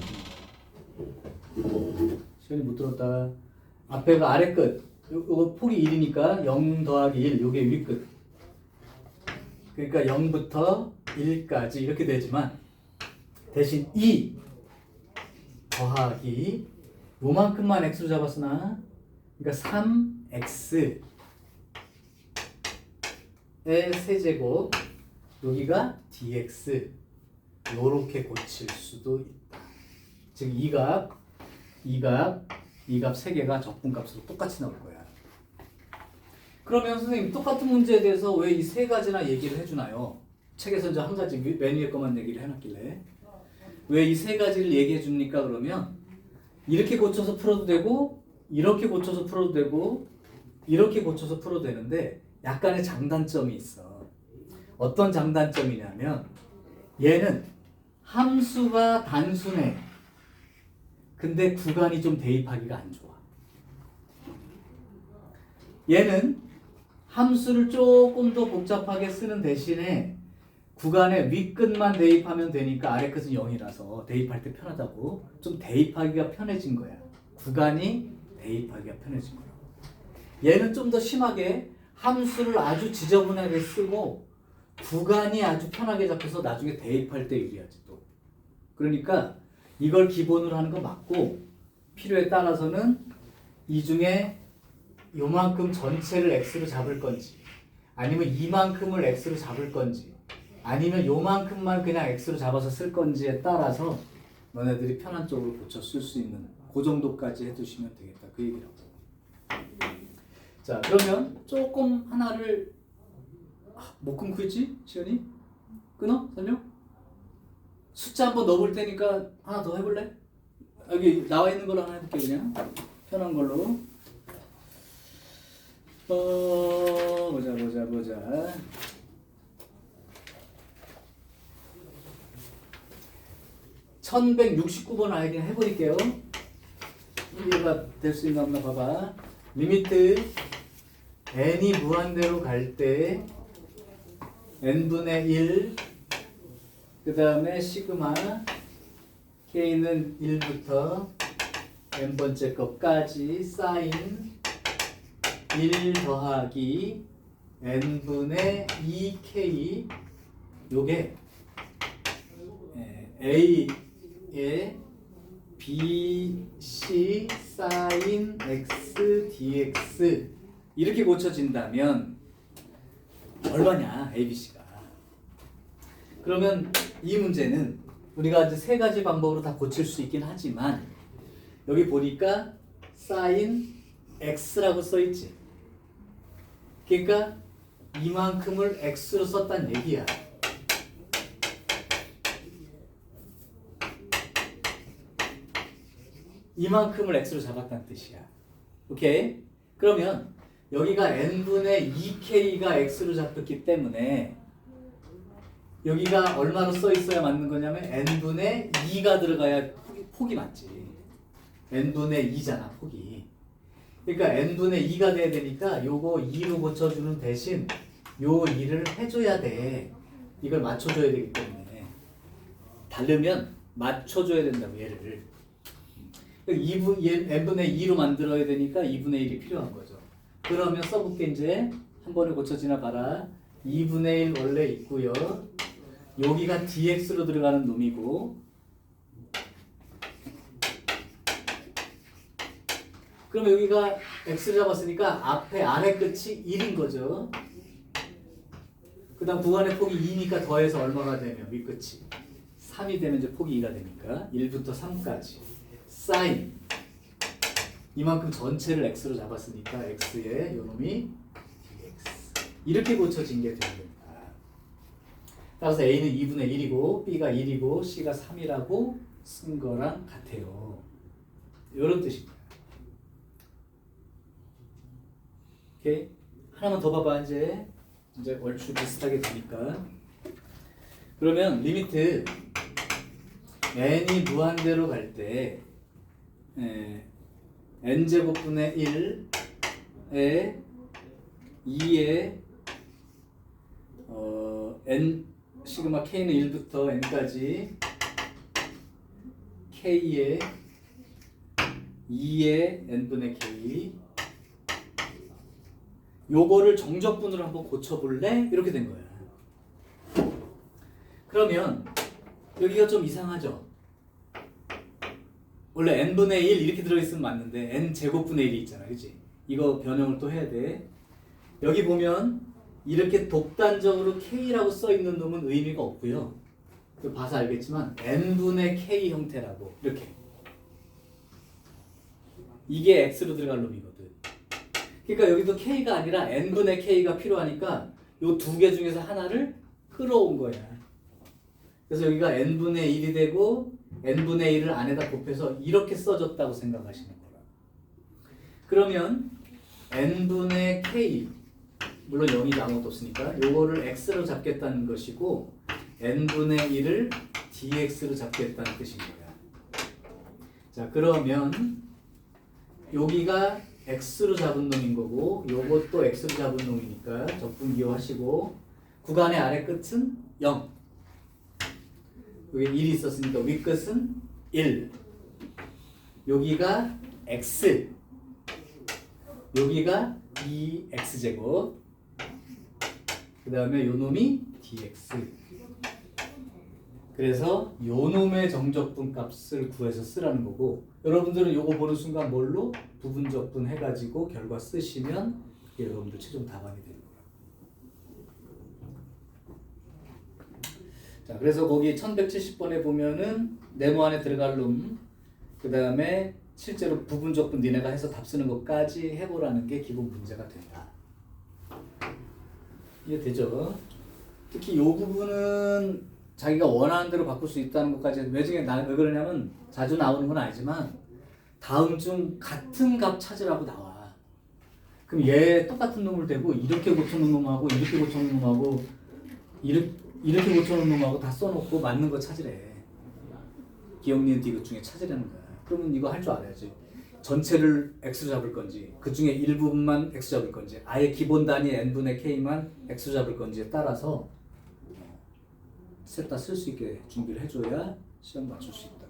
시간이 못 들었다. 앞에가 아래 끝, 요거 폭이 1이니까 0 더하기 1, 요게 윗끝. 그러니까 0부터 1까지 이렇게 되지만 대신 2 더하기 요만큼만 x로 잡았으나 그러니까 3x의 세제곱 여기가 dx 요렇게 고칠 수도 있다. 즉 이 값 세 개가 적분값으로 똑같이 나올 거야. 그러면 선생님 똑같은 문제에 대해서 왜 이 세 가지나 얘기를 해주나요? 책에서 이제 한 가지 맨 위에 것만 얘기를 해놨길래 왜 이 세 가지를 얘기해 줍니까? 그러면 이렇게 고쳐서 풀어도 되고 이렇게 고쳐서 풀어도 되고 이렇게 고쳐서 풀어도 되는데 약간의 장단점이 있어. 어떤 장단점이냐면 얘는 함수가 단순해. 근데 구간이 좀 대입하기가 안 좋아. 얘는 함수를 조금 더 복잡하게 쓰는 대신에 구간의 윗끝만 대입하면 되니까 아래끝은 0이라서 대입할 때 편하다고. 좀 대입하기가 편해진 거야. 구간이 대입하기가 편해진 거야. 얘는 좀 더 심하게 함수를 아주 지저분하게 쓰고 구간이 아주 편하게 잡혀서 나중에 대입할 때 유리하지 또. 그러니까 이걸 기본으로 하는 거 맞고 필요에 따라서는 이 중에 요만큼 전체를 x로 잡을 건지 아니면 이만큼을 x로 잡을 건지 아니면 요만큼만 그냥 x로 잡아서 쓸 건지에 따라서 너네들이 편한 쪽으로 고쳐 쓸 수 있는 그 정도까지 해두시면 되겠다. 그 얘기라고. 자, 그러면 조금 하나를 못 끊고 있지? 시연이? 끊어? 설명? 숫자 한번 넣어볼 테니까 하나 더 해볼래? 여기 나와 있는 걸로 하나 해볼게. 그냥 편한 걸로. 보자. 1169번 아이디 해버릴게요. 이해가 될 수 있나 없나 봐봐. 리미트 n이 무한대로 갈 때 n분의 1 그 다음에 시그마 k는 1부터 n번째 것까지 사인 1 더하기 n분의 2k 요게 a의 bc 사인 x dx 이렇게 고쳐진다면 얼마냐 abc가. 그러면 이 문제는 우리가 이제 세 가지 방법으로 다 고칠 수 있긴 하지만 여기 보니까 사인 x라고 써있지. 그러니까 이만큼을 x로 썼단 얘기야. 이만큼을 x로 잡았다는 뜻이야. 오케이? 그러면 여기가 n분의 2k가 x로 잡혔기 때문에 여기가 얼마로 써 있어야 맞는 거냐면 n분의 2가 들어가야 폭이 맞지. n분의 2잖아 폭이. 그러니까 n분의 2가 돼야 되니까 요거 2로 고쳐주는 대신 요 2를 해줘야 돼. 이걸 맞춰줘야 되기 때문에 다르면 맞춰줘야 된다고 얘를. n분의 2로 만들어야 되니까 2분의 1이 필요한 거죠. 그러면 써볼게. 이제 한 번에 고쳐지나 봐라. 2분의 1 원래 있고요. 여기가 dx로 들어가는 놈이고, 그럼 여기가 x를 잡았으니까 앞에 아래 끝이 1인 거죠. 그 다음 구간의 폭이 2니까 더해서 얼마가 되면 윗끝이 3이 되면 이제 폭이 2가 되니까 1부터 3까지 사인 이만큼 전체를 x로 잡았으니까 x에 요놈이 dx 이렇게 고쳐진 게 됩니다. 따라서 a는 2분의 1이고 b가 1이고 c가 3이라고 쓴 거랑 같아요. 이런 뜻입니다. 오케이? 하나만 더 봐봐. 이제 얼추 비슷하게 되니까. 그러면 리미트 n이 무한대로 갈 때 n제곱분의 1에 2에 n 시그마 k는 1부터 n까지 k에 2에 n분의 k 요거를 정적분으로 한번 고쳐볼래? 이렇게 된 거야. 그러면 여기가 좀 이상하죠? 원래 n분의 1 이렇게 들어있으면 맞는데 n제곱분의 1이 있잖아. 그치? 이거 변형을 또 해야 돼. 여기 보면 이렇게 독단적으로 k라고 써있는 놈은 의미가 없고요. 봐서 알겠지만 n분의 k 형태라고 이렇게 이게 x로 들어갈 놈이거든. 그러니까 여기도 k가 아니라 n분의 k가 필요하니까 요 두 개 중에서 하나를 끌어온 거야. 그래서 여기가 n분의 1이 되고 n분의 1을 안에다 곱해서 이렇게 써졌다고 생각하시는 거라. 그러면 n분의 k 물론 0이 아무것도 없으니까 요거를 x로 잡겠다는 것이고 n분의 1을 dx로 잡겠다는 뜻인 거야. 자, 그러면 여기가 x로 잡은 놈인 거고 요것도 x로 잡은 놈이니까 적분기호 하시고 구간의 아래 끝은 0 여기 1이 있었으니까 윗끝은 1 여기가 x 여기가 2x제곱 그 다음에 요 놈이 dx 그래서 요 놈의 정적분 값을 구해서 쓰라는 거고 여러분들은 요거 보는 순간 뭘로? 부분적분 해가지고 결과 쓰시면 그게 여러분들 최종 답안이 되는 거예요. 자, 그래서 거기 1170번에 보면은 네모 안에 들어갈 놈, 그 다음에 실제로 부분적분 니네가 해서 답 쓰는 것까지 해보라는 게 기본 문제가 된다. 이해되죠? 특히 이 부분은 자기가 원하는 대로 바꿀 수 있다는 것까지 왜 그러냐면 자주 나오는 건 아니지만 다음 중 같은 값 찾으라고 나와. 그럼 얘 똑같은 놈을 대고 이렇게 고쳐놓은 놈하고 이렇게 고쳐놓은 놈하고 이렇게 고쳐놓은 놈하고 다 써놓고 맞는 거 찾으래. 기억, 니은, 디귿 중에 찾으라는 거야. 그러면 이거 할 줄 알아야지. 전체를 x로 잡을 건지 그 중에 일부분만 x 잡을 건지 아예 기본 단위 n분의 k만 x로 잡을 건지에 따라서 셋 다 쓸 수 있게 준비를 해줘야 시험 맞출 수 있다고.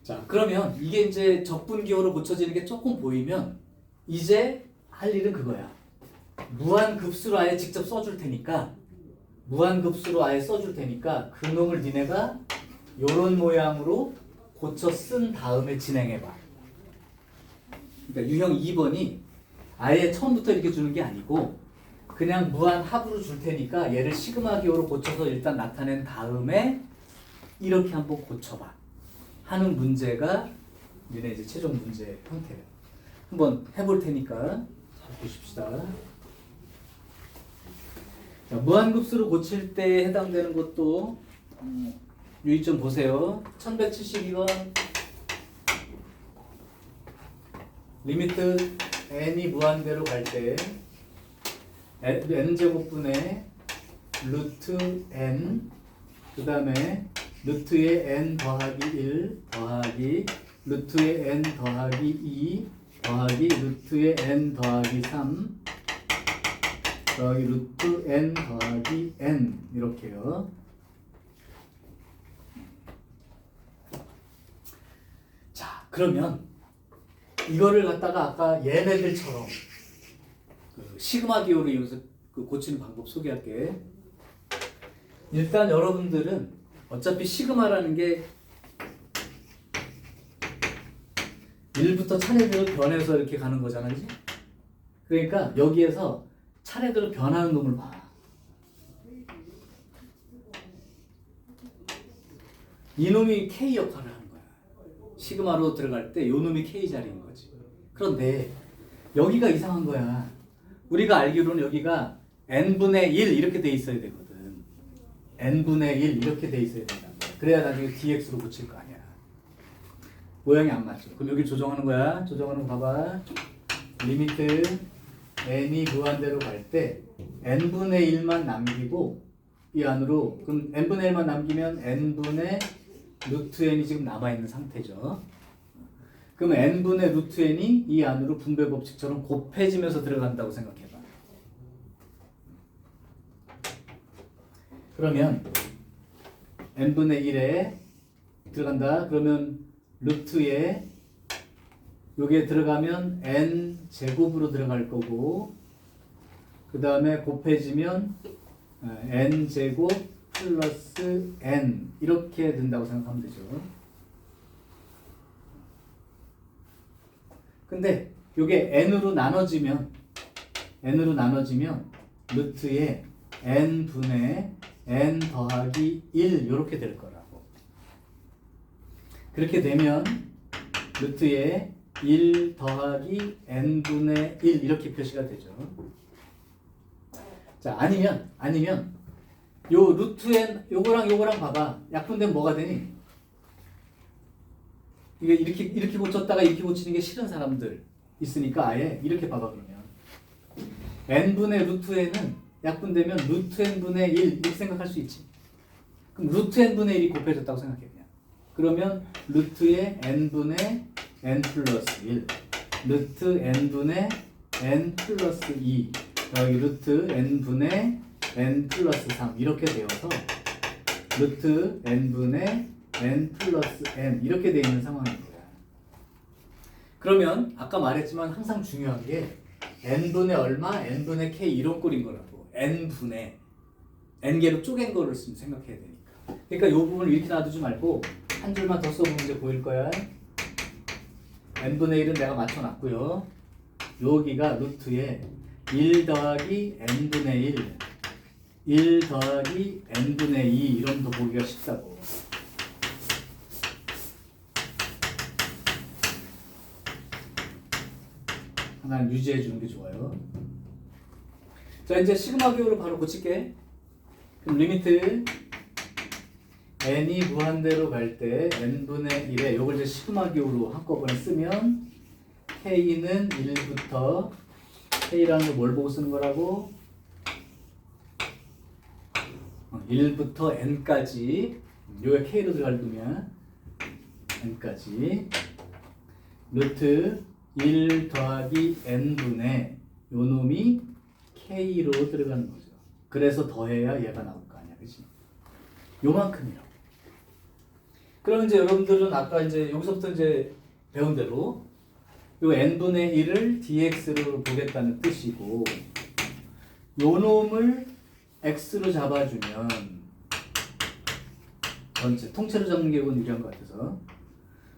자, 그러면 이게 이제 적분기호로 고쳐지는 게 조금 보이면 이제 할 일은 그거야. 무한급수로 아예 직접 써줄 테니까 그 놈을 니네가 요런 모양으로 고쳐 쓴 다음에 진행해봐. 그러니까 유형 2번이 아예 처음부터 이렇게 주는 게 아니고 그냥 무한 합으로 줄 테니까 얘를 시그마 기호로 고쳐서 일단 나타낸 다음에 이렇게 한번 고쳐봐 하는 문제가 니네 이제 최종 문제 형태예요. 한번 해볼 테니까 잘 보십시다. 자, 무한급수로 고칠 때 해당되는 것도 유의점 보세요. 1172번 리미트 n이 무한대로 갈 때 n제곱분의 루트 n 그 다음에 루트에 n 더하기 1 더하기 루트에 n 더하기 2 더하기 루트에 n 더하기 3 더하기 루트 n 더하기 n 이렇게요. 자, 그러면 이거를 갖다가 아까 얘네들처럼 그 시그마 기호를 이용해서 그 고치는 방법 소개할게. 일단 여러분들은 어차피 시그마라는 게 1부터 차례대로 변해서 이렇게 가는 거잖아, 그지? 그러니까 여기에서 차례대로 변하는 놈을 봐. 이놈이 K 역할을 하는 거야. 시그마로 들어갈 때 요놈이 K 자리인 거지. 그런데 여기가 이상한 거야. 우리가 알기로는 여기가 n분의 1 이렇게 돼 있어야 되거든. n분의 1 이렇게 돼 있어야 된다. 그래야 나중에 dx로 고칠 거 아니야. 모양이 안 맞죠. 그럼 여기 조정하는 거야. 조정하는 거 봐봐. 리미트 n이 무한대로 갈 때 n분의 1만 남기고 이 안으로 그럼 n분의 1만 남기면 n분의 루트 n이 지금 남아있는 상태죠. 그럼 n분의 루트 n이 이 안으로 분배 법칙처럼 곱해지면서 들어간다고 생각해봐. 그러면 n분의 1에 들어간다. 그러면 루트에 여기에 들어가면 n 제곱으로 들어갈 거고 그 다음에 곱해지면 n 제곱 플러스 n 이렇게 된다고 생각하면 되죠. 근데 이게 n으로 나눠지면 루트에 n분의 n 더하기 1 이렇게 될 거라고. 그렇게 되면 루트에 1 더하기 n분의 1 이렇게 표시가 되죠. 자, 아니면 요 루트 n 요거랑 봐봐. 약분되면 뭐가 되니? 이게 이렇게 고쳤다가 이렇게 고치는 게 싫은 사람들 있으니까 아예 이렇게 봐봐. 그러면 n분의 루트 n은 약분되면 루트 n분의 1 이렇게 생각할 수 있지. 그럼 루트 n분의 1이 곱해졌다고 생각해 그냥. 그러면 루트의 n분의 n 플러스 1 루트 n분의 n 플러스 2 여기 루트 n분의 n 플러스 3 이렇게 되어서 루트 n분의 n 플러스 n 이렇게 되어 있는 상황인 거야. 그러면 아까 말했지만 항상 중요한 게 n분의 얼마, n분의 k 이런 꼴인 거라고. n분의 n개로 쪼갠 거를 생각해야 되니까. 그러니까 이 부분을 이렇게 놔두지 말고 한 줄만 더 써보면 이제 보일 거야. n분의 1은 내가 맞춰놨고요. 여기가 루트에 1 더하기 n분의 1 더하기 n분의 2 이러면 더 보기가 쉽다고. 하나는 유지해 주는 게 좋아요. 자, 이제 시그마 기호로 바로 고칠게. 그럼 리미트 n이 무한대로 갈 때 n분의 1에 요걸 이제 시그마 기호로 한꺼번에 쓰면 k는 1부터 k라는 거 뭘 보고 쓰는 거라고? 1부터 n까지 요게 k로 들어갈 놈이야. n까지 루트 1 더하기 n분의 요 놈이 k로 들어가는 거죠. 그래서 더해야 얘가 나올 거 아니야, 그치? 요만큼이라고. 그럼 이제 여러분들은 아까 이제 여기서부터 이제 배운 대로 요 n분의 1을 dx로 보겠다는 뜻이고 요 놈을 x로 잡아주면 전체 통째로 잡는 게 이건 유리한 것 같아서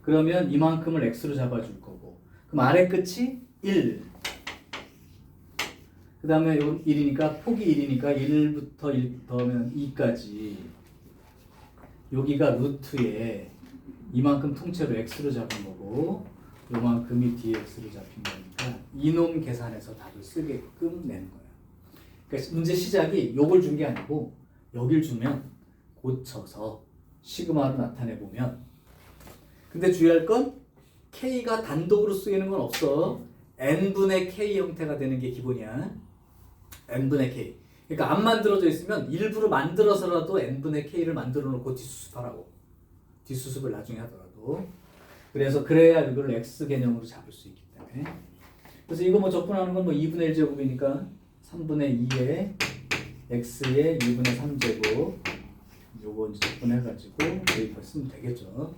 그러면 이만큼을 x로 잡아줄 거고 그럼 아래 끝이 1 그 다음에 이건 1이니까 폭이 1이니까 1부터 1 더하면 2까지 여기가 루트에 이만큼 통째로 x로 잡은 거고 요만큼이 dx로 잡힌 거니까 이놈 계산해서 답을 쓰게끔 내는 거예요. 그러니까 문제 시작이 요걸 준 게 아니고 여길 주면 고쳐서 시그마로 나타내보면 근데 주의할 건 k가 단독으로 쓰이는 건 없어. n분의 k 형태가 되는 게 기본이야. n분의 k. 그러니까 안 만들어져 있으면 일부러 만들어서라도 n분의 k를 만들어 놓고 뒷수습하라고. 뒷수습을 나중에 하더라도. 그래서 그래야 이걸 x 개념으로 잡을 수 있기 때문에. 그래서 이거 뭐 적분하는 건 뭐 2분의 1 제곱이니까 3분의 2에 x의 2분의 3 제곱 요거 이제 적분해가지고 대입을 쓰면 되겠죠.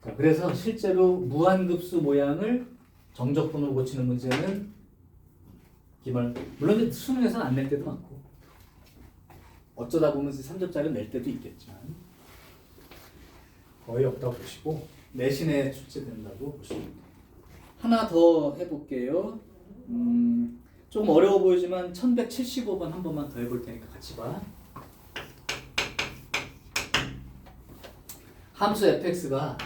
자, 그래서 실제로 무한급수 모양을 정적분으로 고치는 문제는 기말 물론 수능에서는 안 낼 때도 많고 어쩌다 보면 3점짜리 낼 때도 있겠지만 거의 없다고 보시고 내신에 출제된다고 보시면 돼요. 하나 더 해볼게요. 좀 어려워 보이지만 1175번 한 번만 더 해볼 테니까 같이 봐. 함수 fx가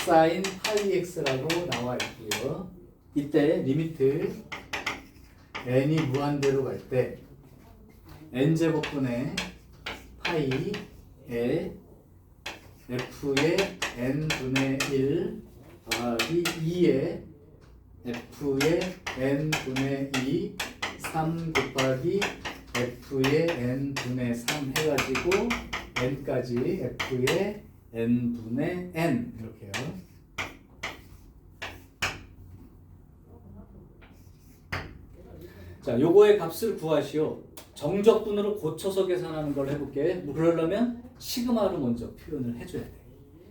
sin 파이x라고 나와 있고요. 이때 리미트 n이 무한대로 갈 때 n제곱분의 파이에 f의 n분의 1 더하기 2에 f의 n분의 2 3 곱하기 f의 n분의 3 해가지고 n까지 f의 n분의 n 이렇게요. 자, 요거의 값을 구하시오. 정적분으로 고쳐서 계산하는 걸 해볼게. 뭐 그러려면 시그마로 먼저 표현을 해줘야 돼.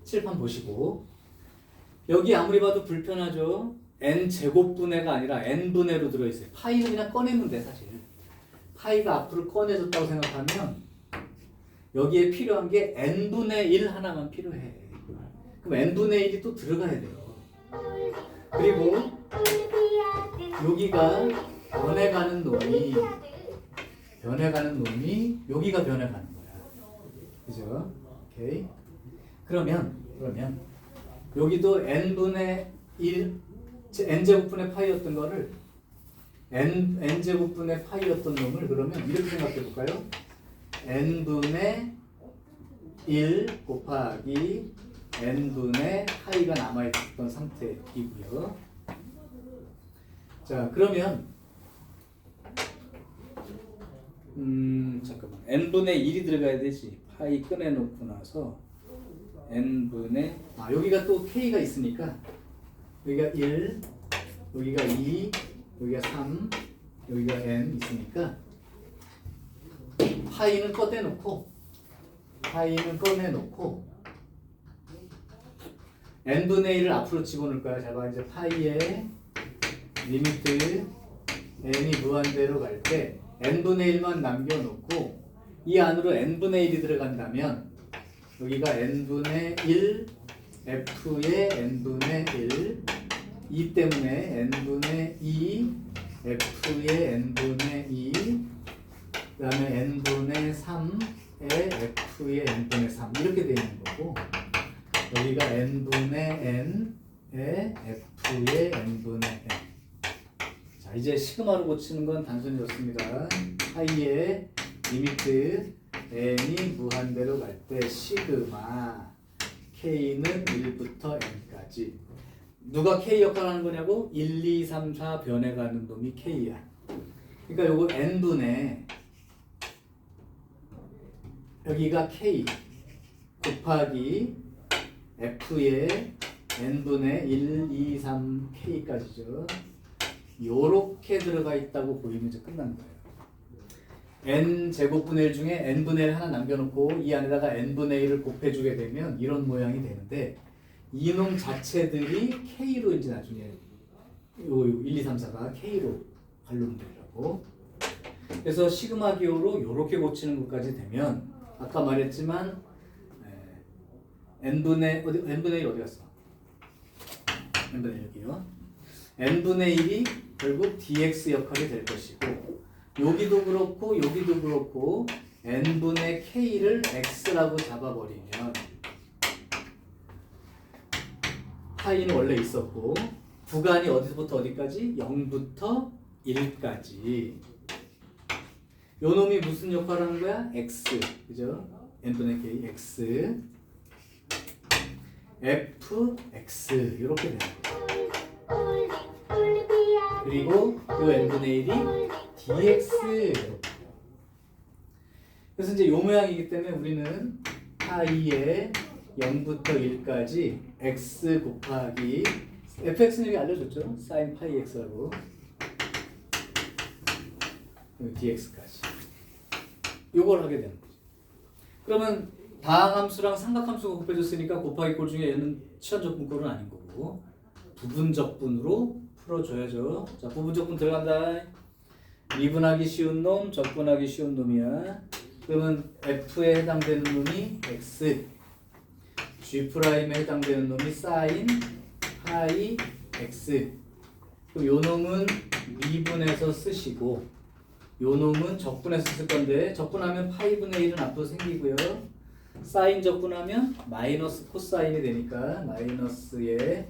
칠판 보시고 여기 아무리 봐도 불편하죠. n 제곱분해가 아니라 n분해로 들어있어요. 파이는 그냥 꺼내면 돼 사실. 파이가 앞으로 꺼내졌다고 생각하면 여기에 필요한 게 n분의 1 하나만 필요해. 그럼 n분의 1이 또 들어가야 돼요. 그리고 여기가 변해가는 놈이 여기가 변해가는 거야. 그죠? 오케이. 그러면 여기도 n분의 1 n제곱분의 파이였던 거를 n제곱분의 파이였던 놈을 그러면 이렇게 생각해 볼까요? n분의 1 곱하기 n분의 파이가 남아있던 상태이고요. 자, 그러면 잠깐만 n분의 1이 들어가야 되지. 파이 꺼내놓고 나서 n분의 여기가 또 k가 있으니까 여기가 1, 여기가 2, 여기가 3, 여기가 n 있으니까 파이는 꺼내놓고 n분의 1을 앞으로 집어넣을 거야. 자, 봐 이제 파이의 리미트 n이 무한대로 갈 때 n분의 1만 남겨놓고 이 안으로 n분의 1이 들어간다면 여기가 n분의 1 f의 n분의 1 2 때문에 n분의 2 f의 n분의 2 그 다음에 n분의 3의 f의 n분의 3 이렇게 되어 있는 거고 여기가 n분의 n의 f의 n분의 n. 자, 이제 시그마로 고치는 건 단순히 좋습니다. 파이의 리미트 n이 무한대로 갈 때 시그마 k는 1부터 n까지 누가 k 역할을 하는 거냐고? 1, 2, 3, 4 변해가는 놈이 k야. 그러니까 요거 n분의 여기가 k 곱하기 f의 n분의 1, 2, 3, k까지죠. 요렇게 들어가 있다고 보이면 이제 끝난 거예요. n 제곱분의 1 중에 n분의 1 하나 남겨놓고 이 안에다가 n분의 1을 곱해주게 되면 이런 모양이 되는데 이놈 자체들이 k로 이제 나중에 요 1, 2, 3, 4가 k로 관련되려고. 그래서 시그마 기호로 요렇게 고치는 것까지 되면 아까 말했지만 n분의 1 어디 갔어? n분의 1 여기요. n분의 1이 결국 dx 역할이 될 것이고 여기도 그렇고 n분의 k를 x라고 잡아버리면 파이는 원래 있었고 구간이 어디서부터 어디까지? 0부터 1까지. 요 놈이 무슨 역할을 하는 거야? x. 그죠? n분의 k x fx 이렇게 되는 거예요. 그리고 요 n분의 1이 dx. 그래서 이제 요 모양이기 때문에 우리는 파이에 0부터 1까지 x 곱하기 fx는 여기 알려줬죠? sin 파이 x하고 dx까지 요걸 하게 되는 거죠. 그러면 다항함수랑 삼각함수가 곱해졌으니까 곱하기 꼴 중에 얘는 치환적분꼴은 아닌 거고 부분적분으로 풀어줘야죠. 자, 부분적분 들어간다. 미분하기 쉬운 놈, 적분하기 쉬운 놈이야. 그러면 F에 해당되는 놈이 X, G'에 해당되는 놈이 sin 파이 X. 그럼 요 놈은 미분해서 쓰시고 요 놈은 적분해서 쓸 건데 적분하면 파이분의 1은 앞으로 생기고요. 사인 적분하면 마이너스 코사인이 되니까 마이너스의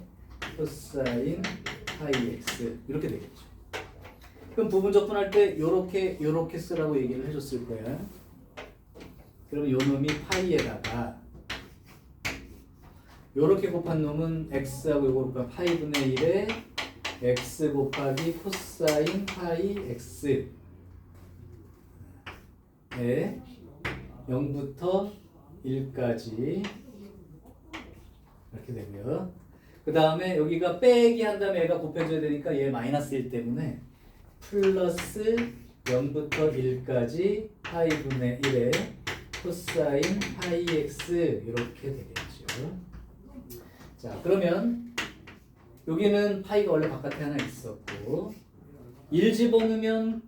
코사인 파이 X 이렇게 되겠죠. 그럼 부분 적분할 때 요렇게 쓰라고 얘기를 해줬을 거야. 그럼 요 놈이 파이에다가 요렇게 곱한 놈은 x하고 요거 곱한 파이분의 1에 x 곱하기 코사인 파이 x에 0부터 1까지 이렇게 되고요. 그 다음에 여기가 빼기 한 다음에 얘가 곱해져야 되니까 얘 마이너스 1 때문에 플러스 0부터 1까지 파이분의 1에 코사인 파이 x 이렇게 되겠죠. 자, 그러면 여기는 파이가 원래 바깥에 하나 있었고 1 집어넣으면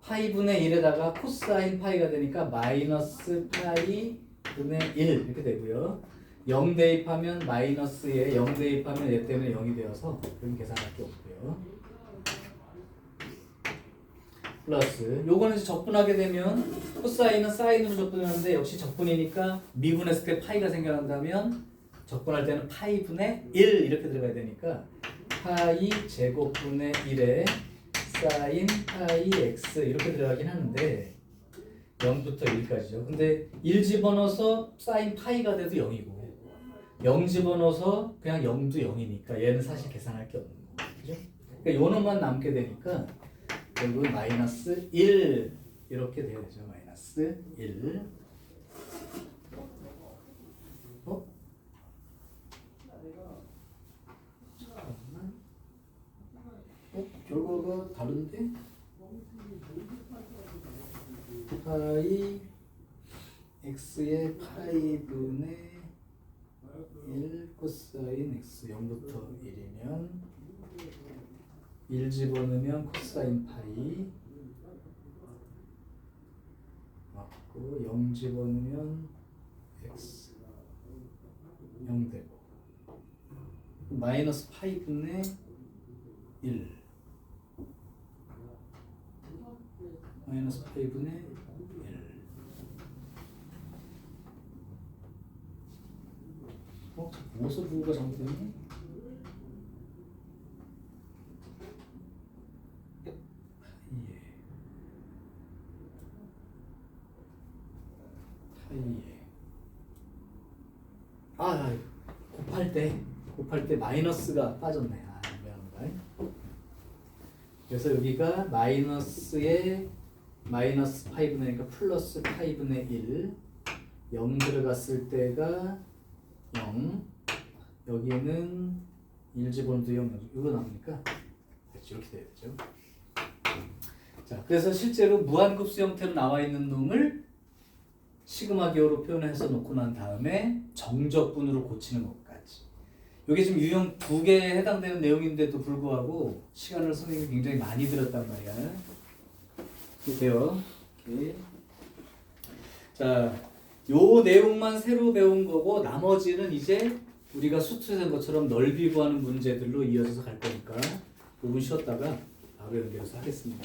파이분의 1에다가 코사인 파이가 되니까 마이너스 파이분의 1 이렇게 되고요. 0 대입하면 마이너스에 0 대입하면 얘 때문에 0이 되어서 그런 계산할 게 없고요. 플러스 요거는 이제 적분하게 되면 코사인은 사인으로 적분하는데 역시 적분이니까 미분했을 때 파이가 생겨난다면 적분할 때는 파이분의 1 이렇게 들어가야 되니까 파이 제곱분의 1에 사인 파이 x 이렇게 들어가긴 하는데 0부터 1까지죠. 근데 1 집어넣어서 사인 파이가 돼도 0이고 0 집어넣어서 그냥 0도 0이니까 얘는 사실 계산할 게 없는 거죠. 그죠? 그러니까 요 놈만 남게 되니까 결국은 마이너스 1 이렇게 돼야 되죠. 마이너스 1 잠깐만. 결과가 다른데? 파이 x의 파이분의 1 코사인 x 0부터 1이면 1 집어넣으면 코사인 파이 맞고 0 집어넣으면 x 0 되고 마이너스 파이분의 1 마이너스 파이분의 1 어디서 부호가 잘못됐니? 곱할 때 마이너스가 빠졌네. 미안합니다. 그래서 여기가 마이너스에 마이너스 파이분의 1이니까 플러스 파이분의 1 0 들어갔을 때가 0 여기는 1 집어넣어도 0 이거 나오니까 이렇게 되겠죠. 자, 그래서 실제로 무한급수 형태로 나와 있는 놈을 시그마 기호로 표현해서 놓고 난 다음에 정적분으로 고치는 것까지. 이게 지금 유형 2개에 해당되는 내용인데도 불구하고 시간을 선생님이 굉장히 많이 들었단 말이야. 보세요. 이렇게. 자, 요 내용만 새로 배운 거고 나머지는 이제 우리가 수트에서 한 것처럼 넓이 구하는 문제들로 이어져서 갈 거니까 5분 쉬었다가 바로 연결해서 하겠습니다.